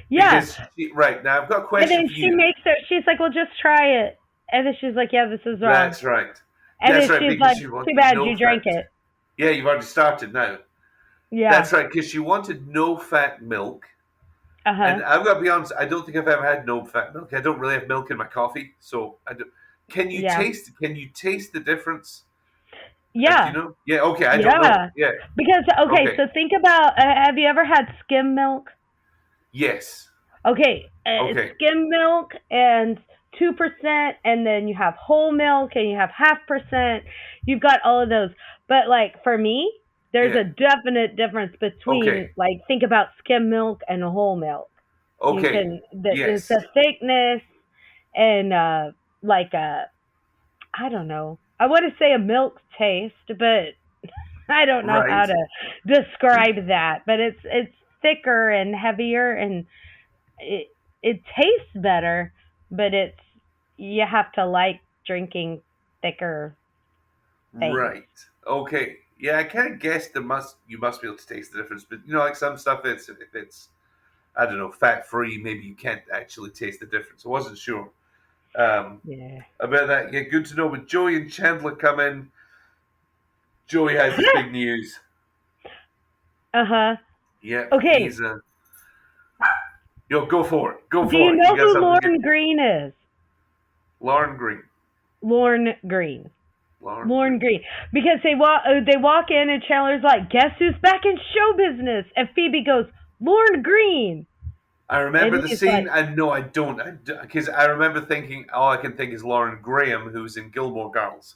Yeah. Right, now I've got a question. And then she makes her. She's like, "Well, just try it." And then she's like, "Yeah, this is wrong." That's right. And then she's like, "Too bad you drank it." Yeah, you've already started now. Yeah. That's right, because she wanted no-fat milk. And I've got to be honest, I don't think I've ever had no-fat milk. I don't really have milk in my coffee, so I don't. Can you taste the difference? Yeah. You know? Yeah. Okay. I don't know. Yeah. Because so think about. Have you ever had skim milk? Yes. Okay. Skim milk and 2%, and then you have whole milk, and you have 0.5%. You've got all of those, but like for me, there's a definite difference between like think about skim milk and whole milk. Okay. It's a thickness and I don't know. I want to say a milk taste, but I don't know how to describe that. But it's thicker and heavier, and it tastes better. But you have to like drinking thicker things. Right. Okay. Yeah, I kind of guessed you must be able to taste the difference. But like some stuff, if it's I don't know, fat free, maybe you can't actually taste the difference. I wasn't sure. About that. Yeah, good to know. But Joey and Chandler come in. Joey has this big news. Yeah. Okay. He's go for it. Go for it. Do you know who Lorne Green is? Lorne Green. Lorne Green. Lorne Green. Because they walk in and Chandler's like, "Guess who's back in show business?" And Phoebe goes, "Lorne Green." I remember the scene, and no, I don't, because I remember thinking, all I can think is Lauren Graham, who's in Gilmore Girls.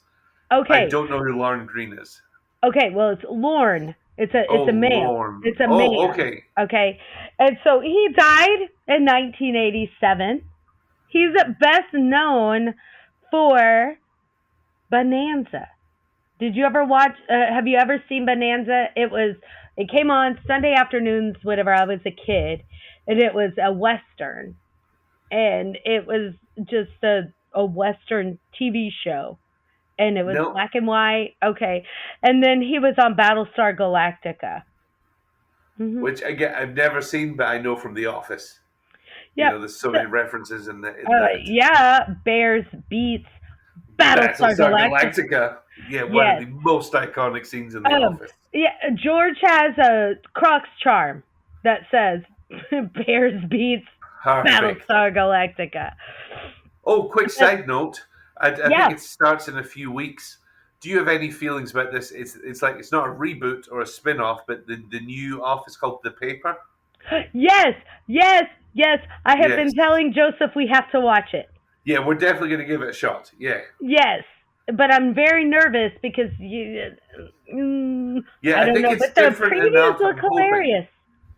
Okay. I don't know who Lorne Green is. Okay, well, it's Lorne. It's a man. Lorne. It's a man. Okay. Okay, and so he died in 1987. He's best known for Bonanza. Did you ever watch? Have you ever seen Bonanza? It came on Sunday afternoons whenever I was a kid, and it was a Western, and it was just a Western TV show, and it was black and white. Okay, and then he was on Battlestar Galactica, which again I've never seen, but I know from The Office. Yeah, there's so many references in that. Yeah, Bears beats Battlestar Galactica. Yeah, one of the most iconic scenes in The Office. Yeah, George has a Crocs charm that says Bears beats Battlestar Galactica. Oh, quick side note. I think it starts in a few weeks. Do you have any feelings about this? It's like it's not a reboot or a spin-off, but the new Office called The Paper? Yes. I have been telling Joseph we have to watch it. Yeah, we're definitely going to give it a shot. Yeah. Yes, but I'm very nervous because I don't know, but the previews look hilarious.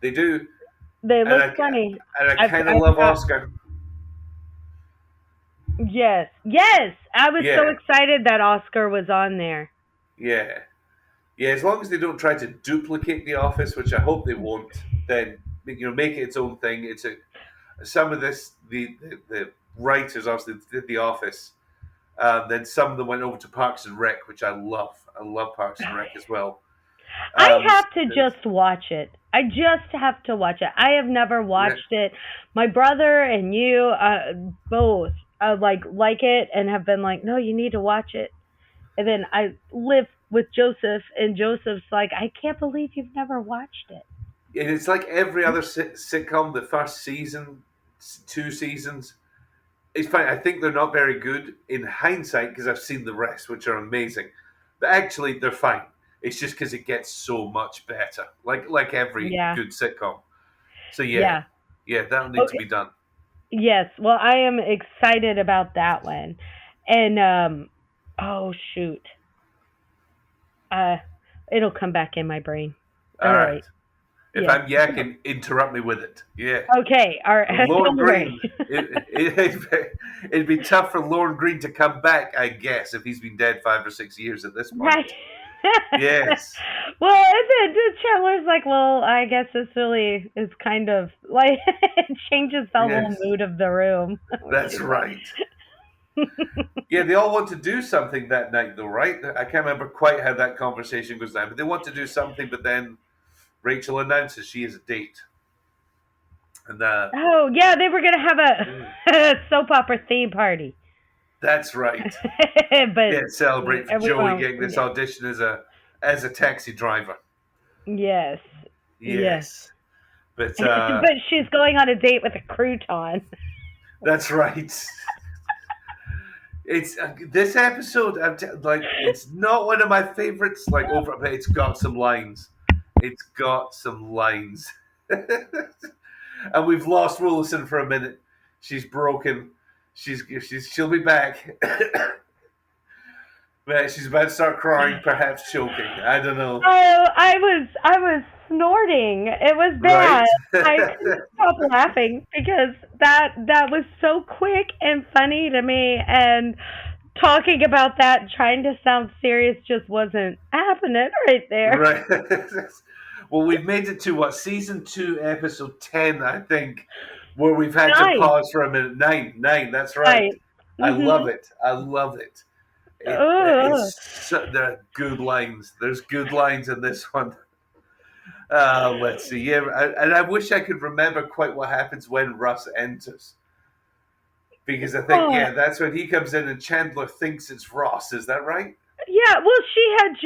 They do. They look funny. And I kind of love Oscar. Yes. I was so excited that Oscar was on there. Yeah. Yeah, as long as they don't try to duplicate The Office, which I hope they won't, then make it its own thing. Some of this, the writers obviously did The Office. Then some of them went over to Parks and Rec, which I love. I love Parks and Rec as well. I have to just watch it. I just have to watch it. I have never watched it. My brother and you both like it and have been like, no, you need to watch it. And then I live with Joseph, and Joseph's like, I can't believe you've never watched it. And it's like every other sitcom. The first season, 2 seasons, it's fine. I think they're not very good in hindsight because I've seen the rest, which are amazing. But actually, they're fine. It's just because it gets so much better, like every Yeah. good sitcom. So yeah, that'll need to be done. Yes. Well, I am excited about that one. And oh shoot. Uh it'll come back in my brain. All All right. right. If Yes. I'm yakking, interrupt me with it. Yeah. Okay. All right. Lorne Don't worry. Green. It'd be tough for Lorne Green to come back, I guess, if he's been dead 5 or 6 years at this point. Right. Yes. Well, and then Chandler's like, well, I guess this really is kind of like it changes the whole mood of the room. That's right. Yeah, they all want to do something that night, though, right? I can't remember quite how that conversation goes down, but they want to do something, but then Rachel announces she has a date. And oh, yeah, they were going to have a soap opera theme party. That's right. But celebrate for Joey getting this audition as a taxi driver. Yes. But but she's going on a date with a crouton. That's right. It's this episode. It's not one of my favorites. But it's got some lines. And we've lost Willison for a minute. She's broken. She'll be back. But she's about to start crying, perhaps choking. I don't know. Oh, I was snorting. It was bad. Right? I couldn't stop laughing because that was so quick and funny to me, and talking about that, trying to sound serious, just wasn't happening right there. Right. Well, we've made it to season 2, episode 10, I think, where we've had to pause for a minute. 9. That's right. Mm-hmm. I love it. There are good lines. There's good lines in this one. Let's see. Yeah, and I wish I could remember quite what happens when Russ enters, because I think that's when he comes in and Chandler thinks it's Ross. Is that right? Yeah. Well, she had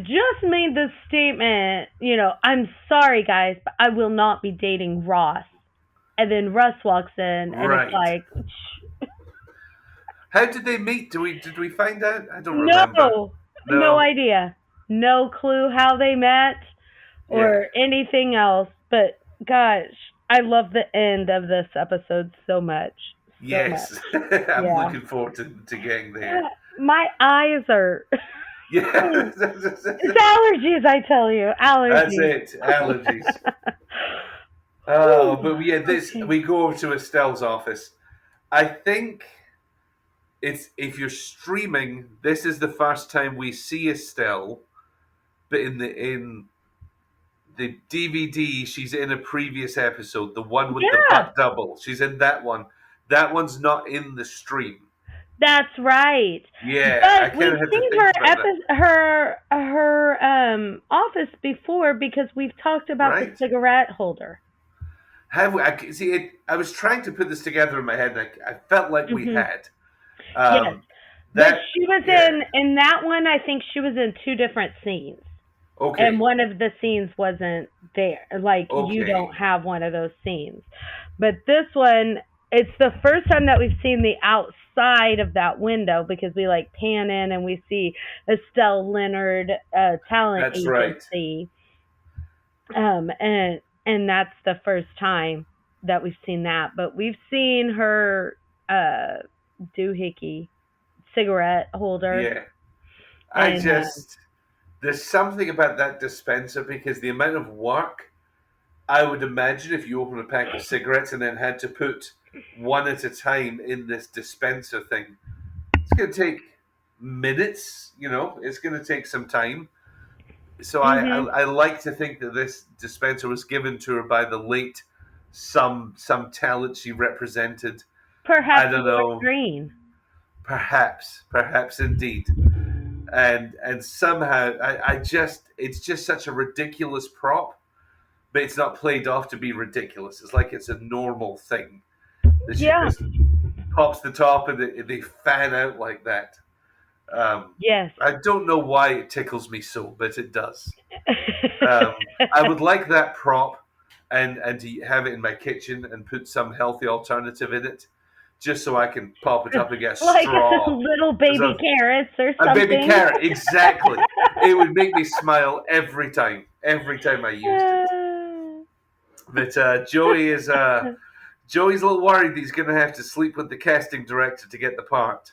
just made this statement. I'm sorry, guys, but I will not be dating Ross. And then Russ walks in, and it's like. How did they meet? Did we find out? I don't remember. No idea. No clue how they met or anything else. But gosh, I love the end of this episode so much. Yes. I'm looking forward to getting there. My eyes are it's allergies, I tell you. Allergies. That's it. Allergies. But we go over to Estelle's office. I think if you're streaming, this is the first time we see Estelle, but in the DVD, she's in a previous episode, the one with the butt double. She's in that one. That one's not in the stream. That's right. Yeah, but we've seen her office before because we've talked about the cigarette holder. Have we? I was trying to put this together in my head, and I felt like we had. Yes. But she was in that one. I think she was in 2 different scenes. Okay. And one of the scenes wasn't there. You don't have one of those scenes. But this one, it's the first time that we've seen the outside of that window, because we pan in and we see Estelle Leonard talent agency. Right. And that's the first time that we've seen that. But we've seen her doohickey cigarette holder. Yeah. There's something about that dispenser, because the amount of work, I would imagine, if you open a pack of cigarettes and then had to put one at a time in this dispenser thing, it's going to take minutes, it's going to take some time. So I like to think that this dispenser was given to her by the late some talent she represented. Perhaps I don't know. Green. Perhaps indeed. And somehow it's just such a ridiculous prop, but it's not played off to be ridiculous. It's like it's a normal thing. That she just pops the top and they fan out like that. Yes. I don't know why it tickles me so, but it does. I would like that prop and to have it in my kitchen and put some healthy alternative in it, just so I can pop it up and get a Like straw. little baby carrots or A baby something. carrot, exactly. It would make me smile every time I used it. But Joey's a little worried he's going to have to sleep with the casting director to get the part.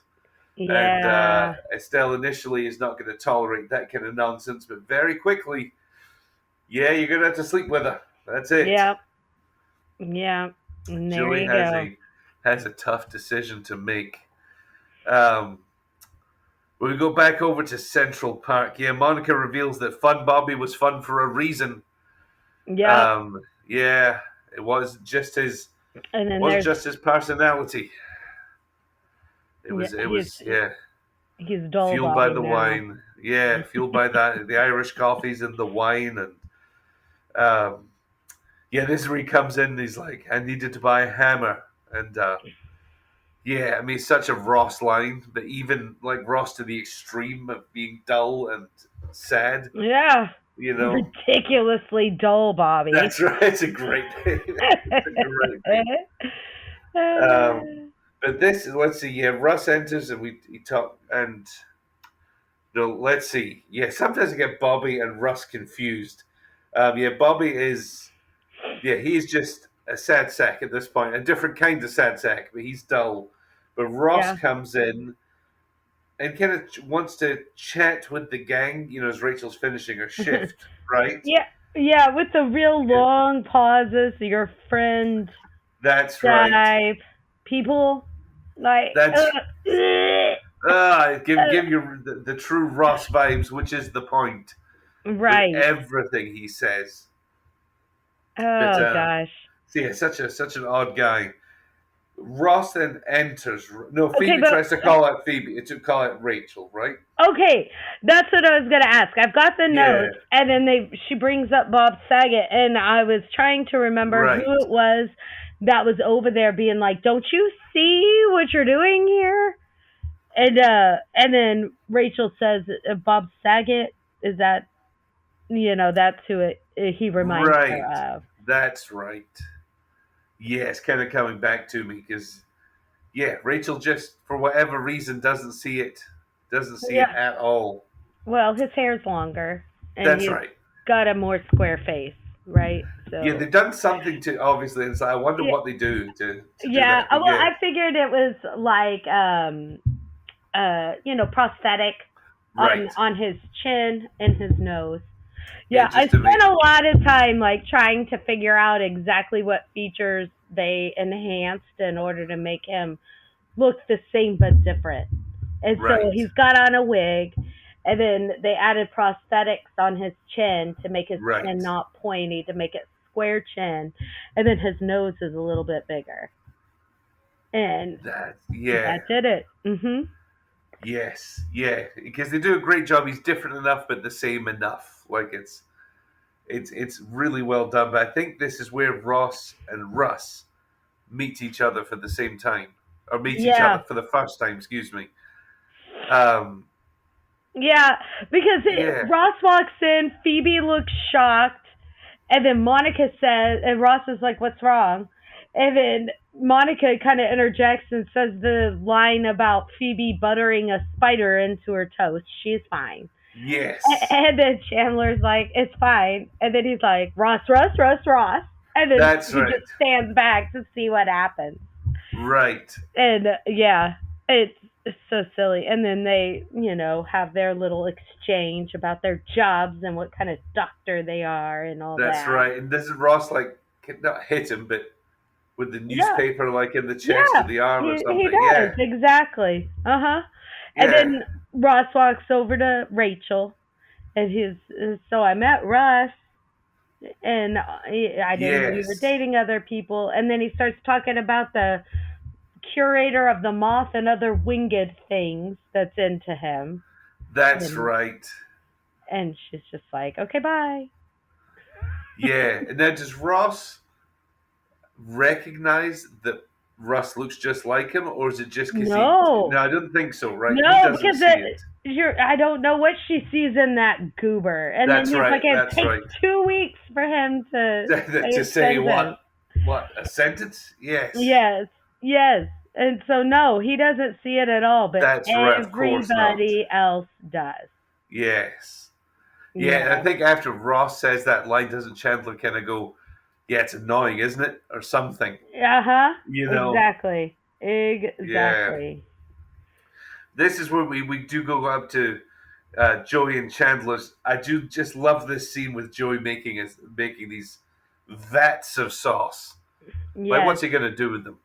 And Yeah. Estelle initially is not going to tolerate that kind of nonsense, but very quickly, yeah, you're going to have to sleep with her. That's it. Yep. Yeah. And there Joey you go. has a tough decision to make. When we go back over to Central Park, yeah, Monica reveals that Fun Bobby was fun for a reason. Yep. Yeah, it wasn't just his personality. It was he's dull fueled by Bobby the now. wine. Yeah, fueled by the Irish coffees and the wine, and this is where he comes in and he's like, I needed to buy a hammer. And yeah, I mean, it's such a Ross line, but even like Ross to the extreme of being dull and sad. Yeah. You know, ridiculously dull Bobby. That's right. It's a great name. It's a great name. But this, let's see. Yeah, Russ enters and we talk, and let's see. Yeah, sometimes I get Bobby and Russ confused. Bobby is, he's just a sad sack at this point, a different kind of sad sack, but he's dull. But Ross comes in and kind of wants to chat with the gang, as Rachel's finishing her shift, right? Yeah, with the real long pauses, your friend. That's right. People, like. Give you the true Ross vibes, which is the point. Right. With everything he says. Gosh. So yeah, such an odd guy. Ross then enters. No, Phoebe tries to call out Phoebe to call out Rachel, right? Okay, that's what I was gonna ask. I've got the notes, and then she brings up Bob Saget, and I was trying to remember who it was that was over there being like, "Don't you see what you're doing here?" And then Rachel says, "Bob Saget, is that that's who he reminds her of." That's right. Yes, kind of coming back to me because, Rachel just for whatever reason doesn't see it at all. Well, his hair's longer. And that's right. Got a more square face, right? So yeah, they've done something to obviously, and so I wonder what they do to do that. Well, I figured it was like prosthetic on his chin and his nose. Yeah, I spent a lot of time like trying to figure out exactly what features they enhanced in order to make him look the same but different. And so he's got on a wig, and then they added prosthetics on his chin to make his chin not pointy, to make it square chin, and then his nose is a little bit bigger. And that did it. Mm-hmm. Yes, because they do a great job. He's different enough, but the same enough. Like it's really well done. But I think this is where Ross and Russ meet each other for the same time, or meet each other for the first time. Excuse me. Because Ross walks in, Phoebe looks shocked, and then Monica says, and Ross is like, "What's wrong?" And then Monica kind of interjects and says the line about Phoebe buttering a spider into her toast. She's fine. Yes. And then Chandler's like, "It's fine." And then he's like, "Ross, Russ, Russ, Ross." And then he just stands back to see what happens. Right. And it's so silly. And then they, have their little exchange about their jobs and what kind of doctor they are and all that. That's right. And this is Ross, like, not hit him, but with the newspaper, like, in the chest of the arm or something. He does, exactly. Uh-huh. And then Ross walks over to Rachel, and so I met Russ, and I didn't know you were dating other people. And then he starts talking about the curator of the moth and other winged things that's into him. That's right. And she's just like, "Okay, bye." Yeah. And then does Ross recognize that Russ looks just like him, or is it just because No, I don't think so, right? No, because I don't know what she sees in that goober. And then That's he's right. like, it That's takes right. 2 weeks for him to say To a say sentence. what? What, a sentence? Yes. Yes, yes. And so, no, he doesn't see it at all, but That's right. Of course not. everybody else does. Yes. Yeah, and I Yeah. think after Ross says that line, doesn't Chandler kind of go, "Yeah, it's annoying, isn't it?" or something? Uh huh. You know? Exactly. Yeah. Exactly. This is where we do go up to Joey and Chandler's. I do just love this scene with Joey making these vats of sauce. Like, Yes. what's he gonna do with them?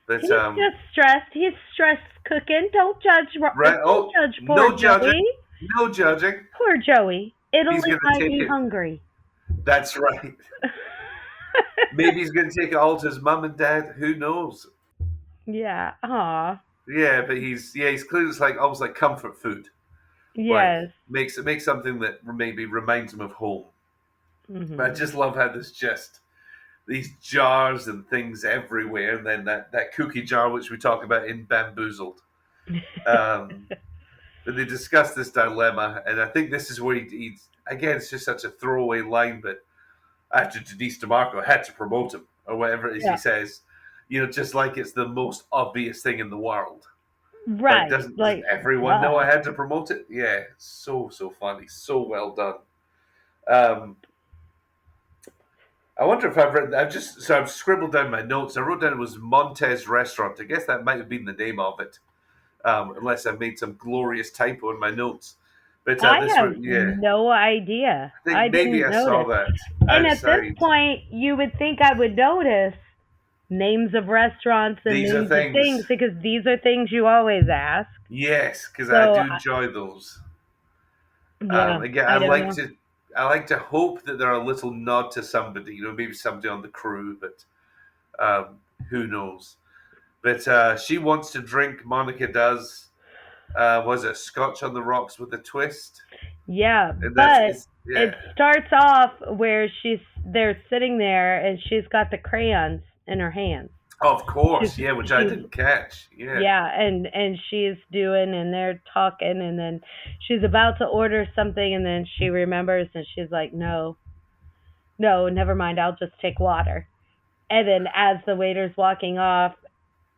But He's just stressed. He's stressed cooking. Don't judge. right. Don't Oh, judge poor no judging. Joey. No judging. Poor Joey. He's Italy gonna might take be it. hungry. That's right. Maybe he's gonna take it all to his mum and dad. Who knows? Yeah. Aw. Yeah, but he's clearly it's like almost like comfort food. Like Yes. makes something that maybe reminds him of home. But I Hmm. just love how there's just these jars and things everywhere, and then that cookie jar which we talk about in Bamboozled. Um, but they discuss this dilemma, and I think this is where he's again. It's just such a throwaway line, but after Denise DeMarco had to promote him or whatever it is he Yeah. says, just like it's the most obvious thing in the world. Like, Right. doesn't Like, everyone know I duh. had to promote it? Yeah, so funny, so well done. Um, I wonder if I've written. I've scribbled down my notes. I wrote down it was Montez Restaurant. I guess that might have been the name of it, unless I made some glorious typo in my notes. But I this have one, yeah, no idea. I I think maybe didn't I saw notice. that And at this outside. point, you would think I would notice names of restaurants and These are names of things things, because these are things you always ask. yes, because I So, do enjoy those. yeah, Again, I don't know. I like to hope that they're a little nod to somebody, maybe somebody on the crew, but um, who knows? But she wants to drink. Monica does. Was it Scotch on the rocks with a twist? Yeah, And that's but it's it yeah. starts off where they're sitting there and she's got the crayons in her hands. Of She's course, yeah, which I she's didn't catch. Yeah, Yeah, and she's doing and they're talking and then she's about to order something and then she remembers and she's like, "No. No, never mind. I'll just take water." And then as the waiter's walking off,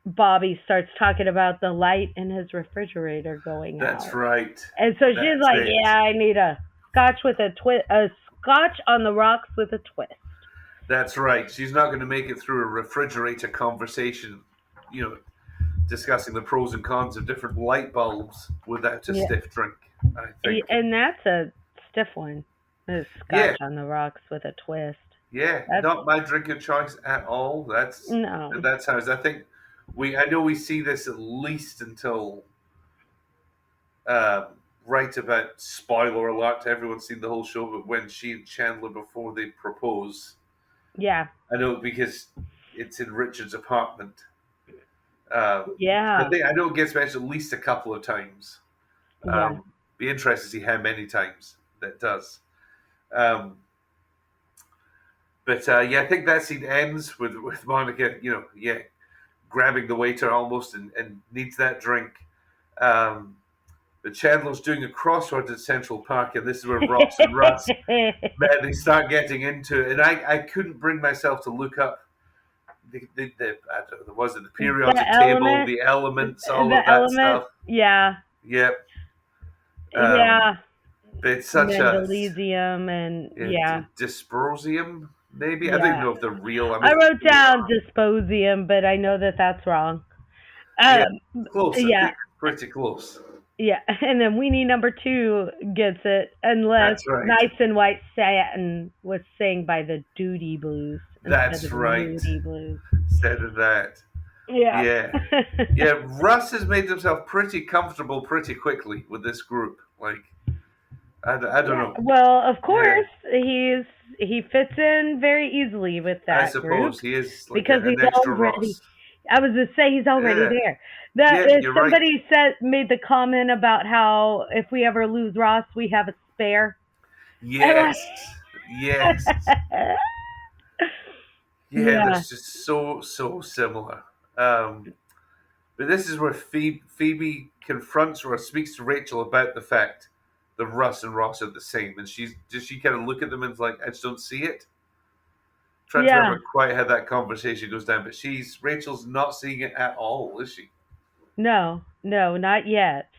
Bobby starts talking about the light in his refrigerator going that's out. right. And so she's That's like, it. "Yeah, I need a scotch on the rocks with a twist." That's right. She's not going to make it through a refrigerator conversation, discussing the pros and cons of different light bulbs without a Yeah. stiff drink. I think. And that's a stiff one. A Yeah, scotch on the rocks with a twist. yeah. That's Not my drink of choice at all. no. That's how I think I know we see this at least until uh, right about spoiler alert to everyone's seen the whole show, but when she and Chandler before they propose, Yeah. I know because it's in Richard's apartment. Yeah. I know it gets mentioned at least a couple of times. Yeah. Be interested to see how many times that does. Um, but yeah, I think that scene ends with Monica, grabbing the waiter almost and needs that drink. Um, but Chandler's doing a crossword at Central Park, and this is where Ross and Russ, man, they start getting into it. And I couldn't bring myself to look up I don't know, was it the The periodic table, element the elements, all the of that element, stuff. yeah. Yep. Um, Yeah. but it's such a Mendelezium and yeah. dysprosium, maybe. I don't even Yeah. know if they're real. I I mean, wrote down dysposium, but I know that that's wrong. yeah, Um, close. I yeah, think pretty close. yeah. And then weenie number two gets it, unless That's right. Nights in White Satin was sang by the Duty Blues instead That's of the right. Moody Blues. Instead of that. Yeah. Yeah. Yeah, Russ has made himself pretty comfortable pretty quickly with this group. Like, I don't Yeah. know. Well, of Yeah. course, he fits in very easily with I that group suppose he is like because an he's extra already. Ross. I was to say he's already Yeah. there. That Yeah, if you're right. somebody made the comment about how if we ever lose Ross, we have a spare. Yes. Yes. Yeah, Yeah. that's just so similar. Um, But this is where Phoebe confronts or speaks to Rachel about the fact that Russ and Ross are the same, and she kind of look at them and is like, I just don't see it. Trying to Yeah. remember quite how that conversation goes down, but Rachel's not seeing it at all, is she? No, no, not yet.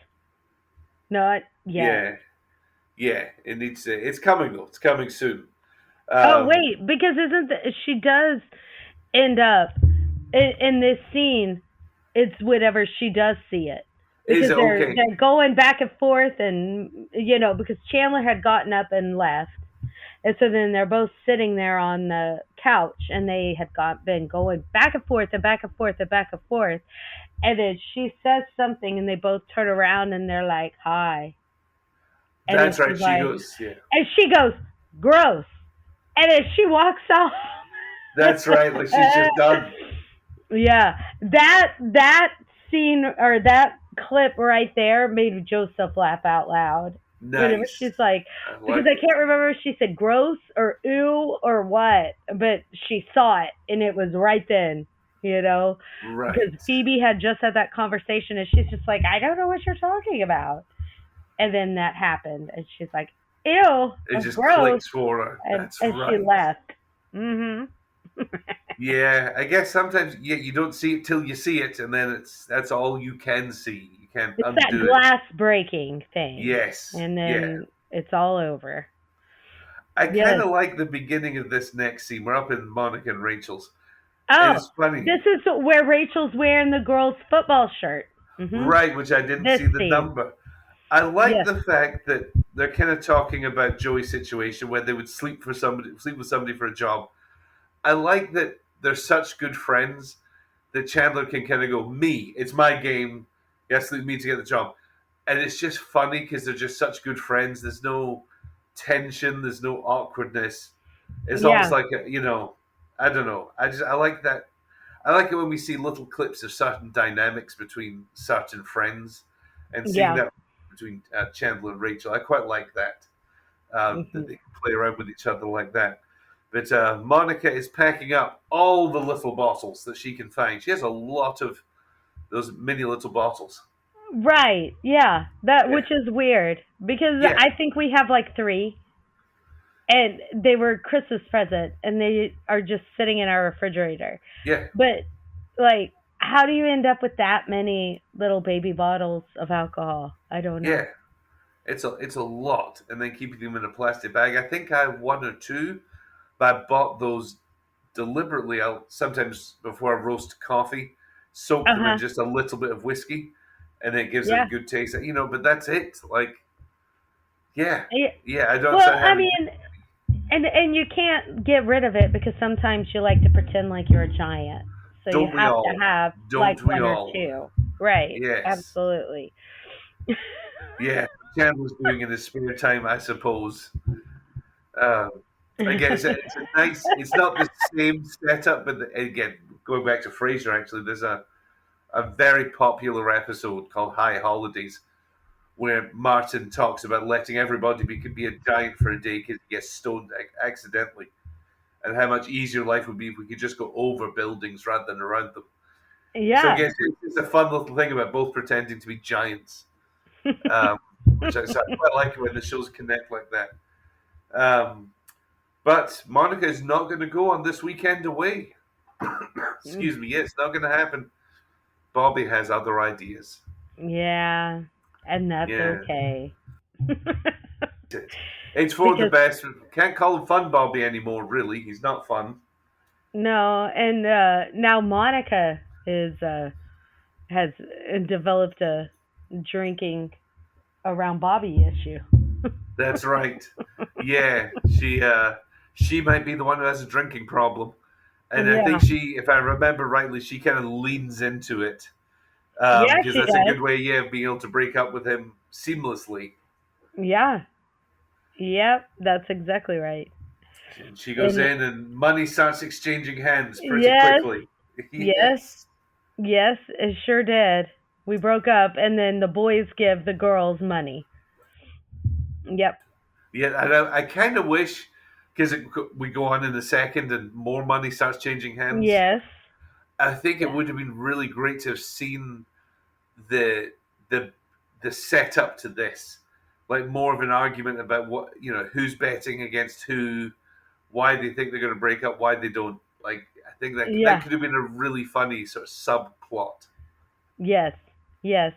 Not yet. Yeah, yeah. It needs to. It's coming though. It's coming soon. Oh Um, wait, because she does end up in this scene? It's whenever she does see it, is because it okay? they're going back and forth, and because Chandler had gotten up and left, and so then they're both sitting there on the couch, and they had been going back and forth and back and forth and back and forth, and then she says something, and they both turn around and they're like, "Hi," and then That's right. she's She like, goes. Yeah. and she goes, "Gross," and then she walks off. That's right. Like she's just done. Yeah, that scene or that clip right there made Joseph laugh out loud. Whenever Nice. she's like, I because like I it. can't remember if she said gross or ew or what, but she saw it and it was right then, because Right. Phoebe had just had that conversation and she's just like, I don't know what you're talking about. And then that happened and she's like, ew, It just gross. clicks for her. That's And she right. left. Mm-hmm. Yeah, I guess sometimes you don't see it till you see it, and then that's all you can see. You can't It's that undo it. glass breaking thing, Yes, and yeah. then it's all over. I kind Yes. of like the beginning of this next scene. We're up in Monica and Rachel's, and Oh, it's funny, this is where Rachel's wearing the girl's football shirt. right? Which I didn't This see the scene. number. I like Yes. the fact that they're kind of talking about Joey's situation where they would sleep with somebody for a job. I like that they're such good friends that Chandler can kind of go, me, it's my game. Yes, leave me to get the job. And it's just funny because they're just such good friends. There's no tension, there's no awkwardness. It's almost Yeah. like I don't know. I like that. I like it when we see little clips of certain dynamics between certain friends, and seeing Yeah. that between Chandler and Rachel. I quite like that. That Hmm. they can play around with each other like that. But Monica is packing up all the little bottles that she can find. She has a lot of those mini little bottles. Right. Yeah. That Yeah, which is weird because yeah, I think we have like three, and they were Christmas present, and they are just sitting in our refrigerator. yeah, But like, how do you end up with that many little baby bottles of alcohol? I don't know. yeah. It's a lot, and then keeping them in a plastic bag. I think I have one or two, but I bought those deliberately. I'll sometimes before I roast coffee, soak Uh them in huh. just a little bit of whiskey, and it gives it a Yeah. good taste. But that's it. Like, yeah, Yeah. yeah. I don't Well, start I having. mean, and you can't get rid of it because sometimes you like to pretend like you're a giant. So you Don't we have to all? have like Don't we one or all? two. Right. Yes. Absolutely. Yeah, Chandler's doing in his spare time, I suppose. Um, again, it's a nice. It's not the same setup, but again, going back to Frasier, actually, there's a very popular episode called High Holidays where Martin talks about letting everybody be a giant for a day because he gets stoned accidentally, and how much easier life would be if we could just go over buildings rather than around them. So Yeah. again, it's a fun little thing about both pretending to be giants, um, so I quite like it when the shows connect like that. Um, but Monica is not going to go on this weekend away. Excuse me. Yeah, it's not going to happen. Bobby has other ideas. Yeah. And that's Yeah, okay. it's for the Because best. Can't call him Fun Bobby anymore. Really, he's not fun. no, and now Monica is has developed a drinking around Bobby issue. That's right. Yeah, she might be the one who has a drinking problem, and I Yeah. think if I remember rightly, she kind of leans into it Yeah, because she that's a does. good way, yeah, of being able to break up with him seamlessly. Yeah. Yep, that's exactly right. She goes And in, and money starts exchanging hands pretty yes, quickly. yes, Yes. yes, it sure did. We broke up, and then the boys give the girls money. Yep. Yeah, and I kind of wish because we go on in a second and more money starts changing hands. Yes. I think it Yeah. would have been really great to have seen the the the setup to this, like more of an argument about what who's betting against who, why they think they're going to break up, why they don't. Like I think that Yeah. could have been a really funny sort of subplot. Yes. Yes.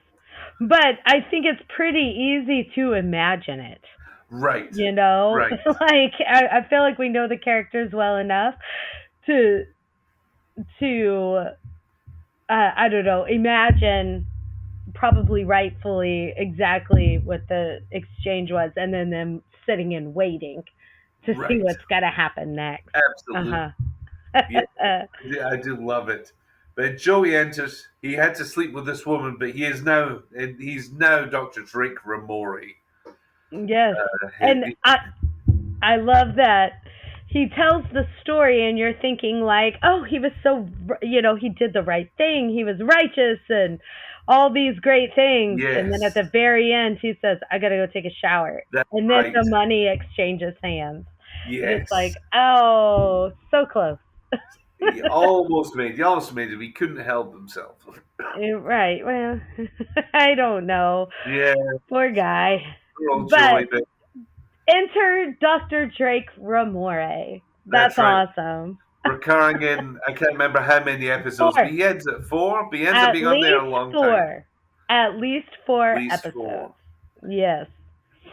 But I think it's pretty easy to imagine it. Right, You know, right, like I feel like we know the characters well enough to to I don't know, imagine probably rightfully exactly what the exchange was, and then them sitting and waiting to see right. what's got to happen next. Uh Absolutely. huh. Yeah, I do love it. But Joey enters. He had to sleep with this woman, but he's now Dr. Drake Ramori. Yes, and He- I love that he tells the story, and you're thinking like, oh, he was so he did the right thing, he was righteous, and all these great things, and then at yes, the very end, he says, I gotta go take a shower, that's and then right. the money exchanges hands, and it's like, Yes. oh, so close. He almost made it. He couldn't help himself. Right. Well, I don't know. Yeah, Poor guy. poor old But Joey. But enter Dr. Drake Ramore. That's that's right. awesome. Recurring in, I can't remember how many episodes, but Four. he ends at four. But he ends up At being on there least a long time. four. At least At four least episodes. four. Yes.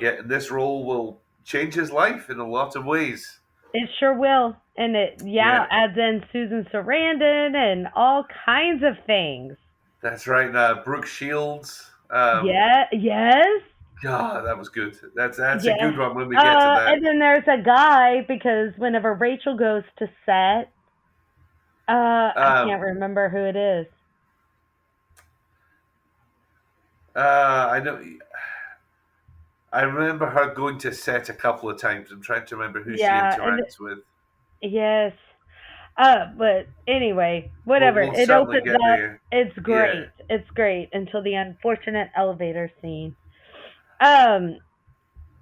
Yeah, and this role will change his life in a lot of ways. It sure will. And it, yeah, Yeah, adds in Susan Sarandon and all kinds of things. that's right. Brooke Shields. Yeah, yes. God, that was good. That's a Yeah. good one when we get to that. And then there's a guy because whenever Rachel goes to set, I can't Um, remember who it is. I know. I remember her going to set a couple of times. I'm trying to remember who she Yeah, and interacts with. yes. But anyway, We'll, whatever. we'll It certainly opens get up. there. It's Yeah, great. It's great until the unfortunate elevator scene. Um,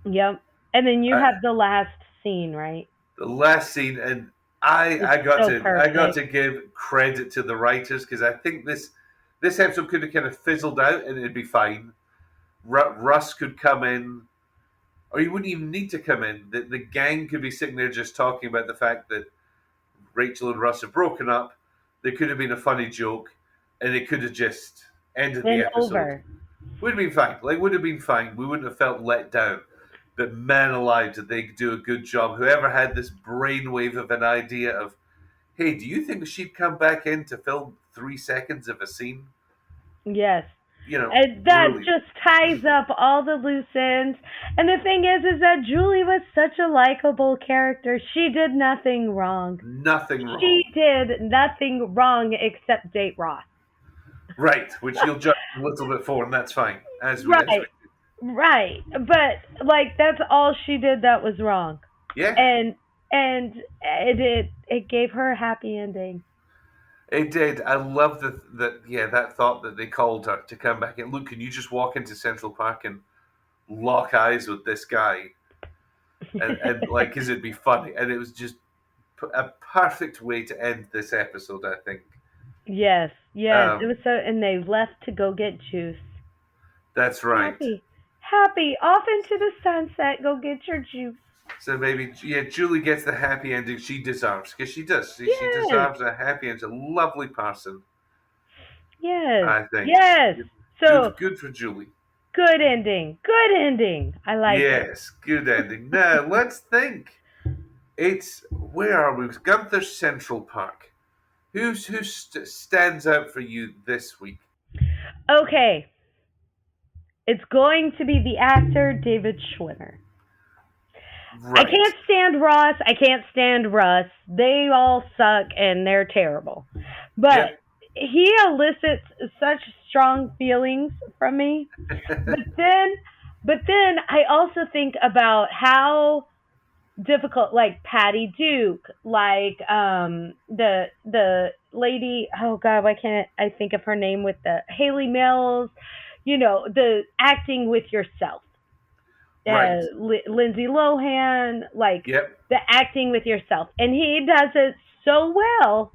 yep. And then you I, have the last scene, right? the last scene, and I It's I got so to I got perfect. to give credit to the writers because I think this episode could have kind of fizzled out and it'd be fine. Russ could come in, or he wouldn't even need to come in. The gang could be sitting there just talking about the fact that Rachel and Russ have broken up. There could have been a funny joke, and it could have just ended the Then episode. over. Would have been fine. Like, would have been fine. We wouldn't have felt let down. But man alive, did they do a good job. Whoever had this brainwave of an idea of, hey, do you think she'd come back in to film 3 seconds of a scene? Yes. And that Brilliant. just ties up all the loose ends. And the thing is that Julie was such a likable character. She did nothing wrong. Nothing She wrong. did nothing wrong except date Ross. Right, which you'll judge a little bit for, and that's fine, as we Right, expected. right. But like that's all she did that was wrong. Yeah, And it gave her a happy ending. it did. I love that thought that they called her to come back in. Look, can you just walk into Central Park and lock eyes with this guy, and like, because it'd be funny, and it was just a perfect way to end this episode. I think. Yes, yes. It Um, was so and they left to go get juice. that's right. Happy. Happy. Off into the sunset, go get your juice. So maybe, yeah, Julie gets the happy ending she deserves because she does. She Yes. deserves a happy ending. She's a lovely person, Yes. I think. Yes. So Good for Julie. good ending. Good ending. I like it. Yes, good ending. Now let's think. It's where are we? Gunther Central Park. Who stands out for you this week? Okay. It's going to be the actor David Schwimmer. I Right. can't stand Ross. I can't stand Russ. They all suck and they're terrible. But Yep. he elicits such strong feelings from me. But then I also think about how difficult, like Patty Duke, like the lady, oh god, why can't I think of her name, with the Haley Mills, the acting with yourself, Right. Lindsay Lohan, like Yep. the acting with yourself, and he does it so well.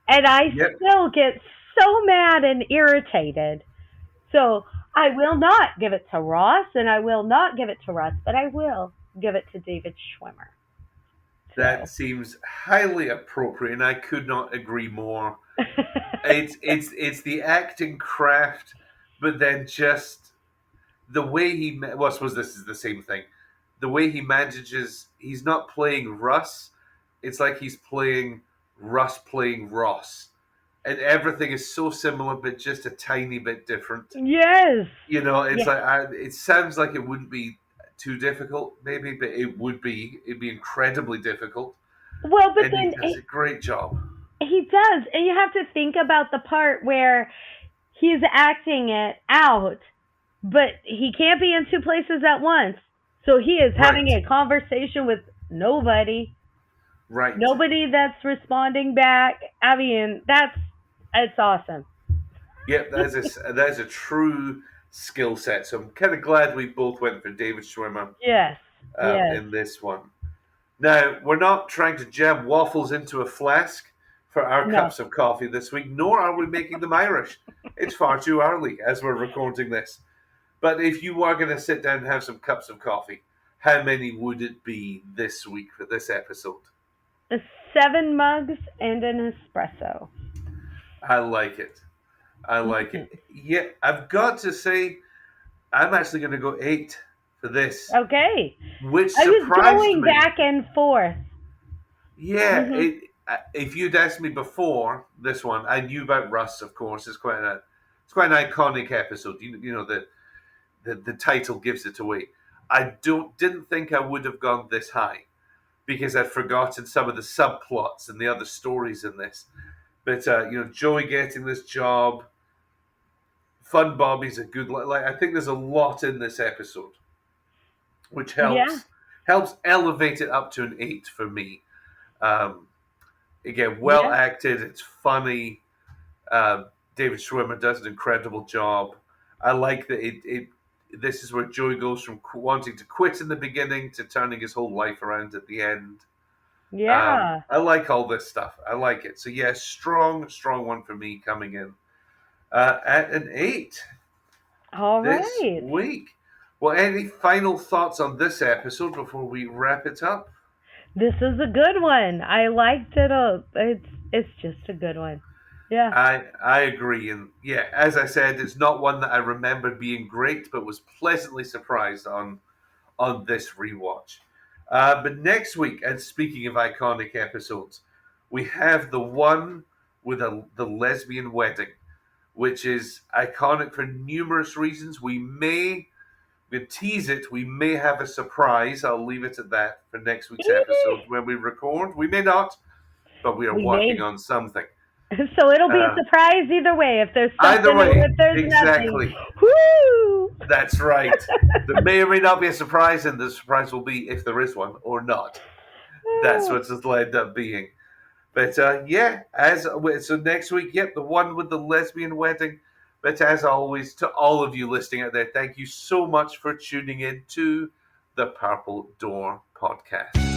And I still get so mad and irritated. So I will not give it to Ross, and I will not give it to Russ, but I will give it to David Schwimmer. That seems highly appropriate, and I could not agree more. It's the acting craft, but then just the way he. Well, I suppose this is the same thing. The way he manages, he's not playing Russ. It's like he's playing Russ playing Ross, and everything is so similar, but just a tiny bit different. Yes. You know, it's like it sounds like it wouldn't be too difficult, maybe, but it would be. It'd be incredibly difficult. Well, but and then he does a great job. He does, and you have to think about the part where he's acting it out, but he can't be in two places at once. So he is having a conversation with nobody. Right. Nobody that's responding back. I mean, it's awesome. Yep, that's a true skill set. So I'm kind of glad we both went for David Schwimmer. Yes. In this one. Now, we're not trying to jam waffles into a flask for our cups of coffee this week, nor are we making them Irish. It's far too early as we're recording this. But if you are going to sit down and have some cups of coffee, how many would it be this week for this episode? 7 mugs and an espresso. I like it. Yeah, I've got to say, I'm actually going to go 8 for this. Okay. Which surprised me. I was going back and forth. Yeah, if you'd asked me before this one, I knew about Russ, of course. It's quite an iconic episode. You know, the title gives it away. I didn't think I would have gone this high because I'd forgotten some of the subplots and the other stories in this. But Joey getting this job, Fun Bobby's a good. I think there's a lot in this episode, which helps elevate it up to an 8 for me. Again, well acted. It's funny. David Schwimmer does an incredible job. I like that this is where Joey goes from wanting to quit in the beginning to turning his whole life around at the end. Yeah. I like all this stuff. I like it. So, yeah, strong one for me coming in at an 8. All this right. week. Well, any final thoughts on this episode before we wrap it up? This is a good one. I liked it. It's just a good one. Yeah. I agree. And yeah, as I said, it's not one that I remembered being great, but was pleasantly surprised on this rewatch. But next week, and speaking of iconic episodes, we have the one with the lesbian wedding, which is iconic for numerous reasons. We tease it. We may have a surprise. I'll leave it at that for next week's episode when we record. We may not, but we are working on something. So it'll be a surprise either way. If there's something, either way, if there's exactly. Nothing. Woo! That's right. There may or may not be a surprise, and the surprise will be if there is one or not. That's what it'll end up being. But so next week, the one with the lesbian wedding. But as always, to all of you listening out there, thank you so much for tuning in to the Purple Door Podcast.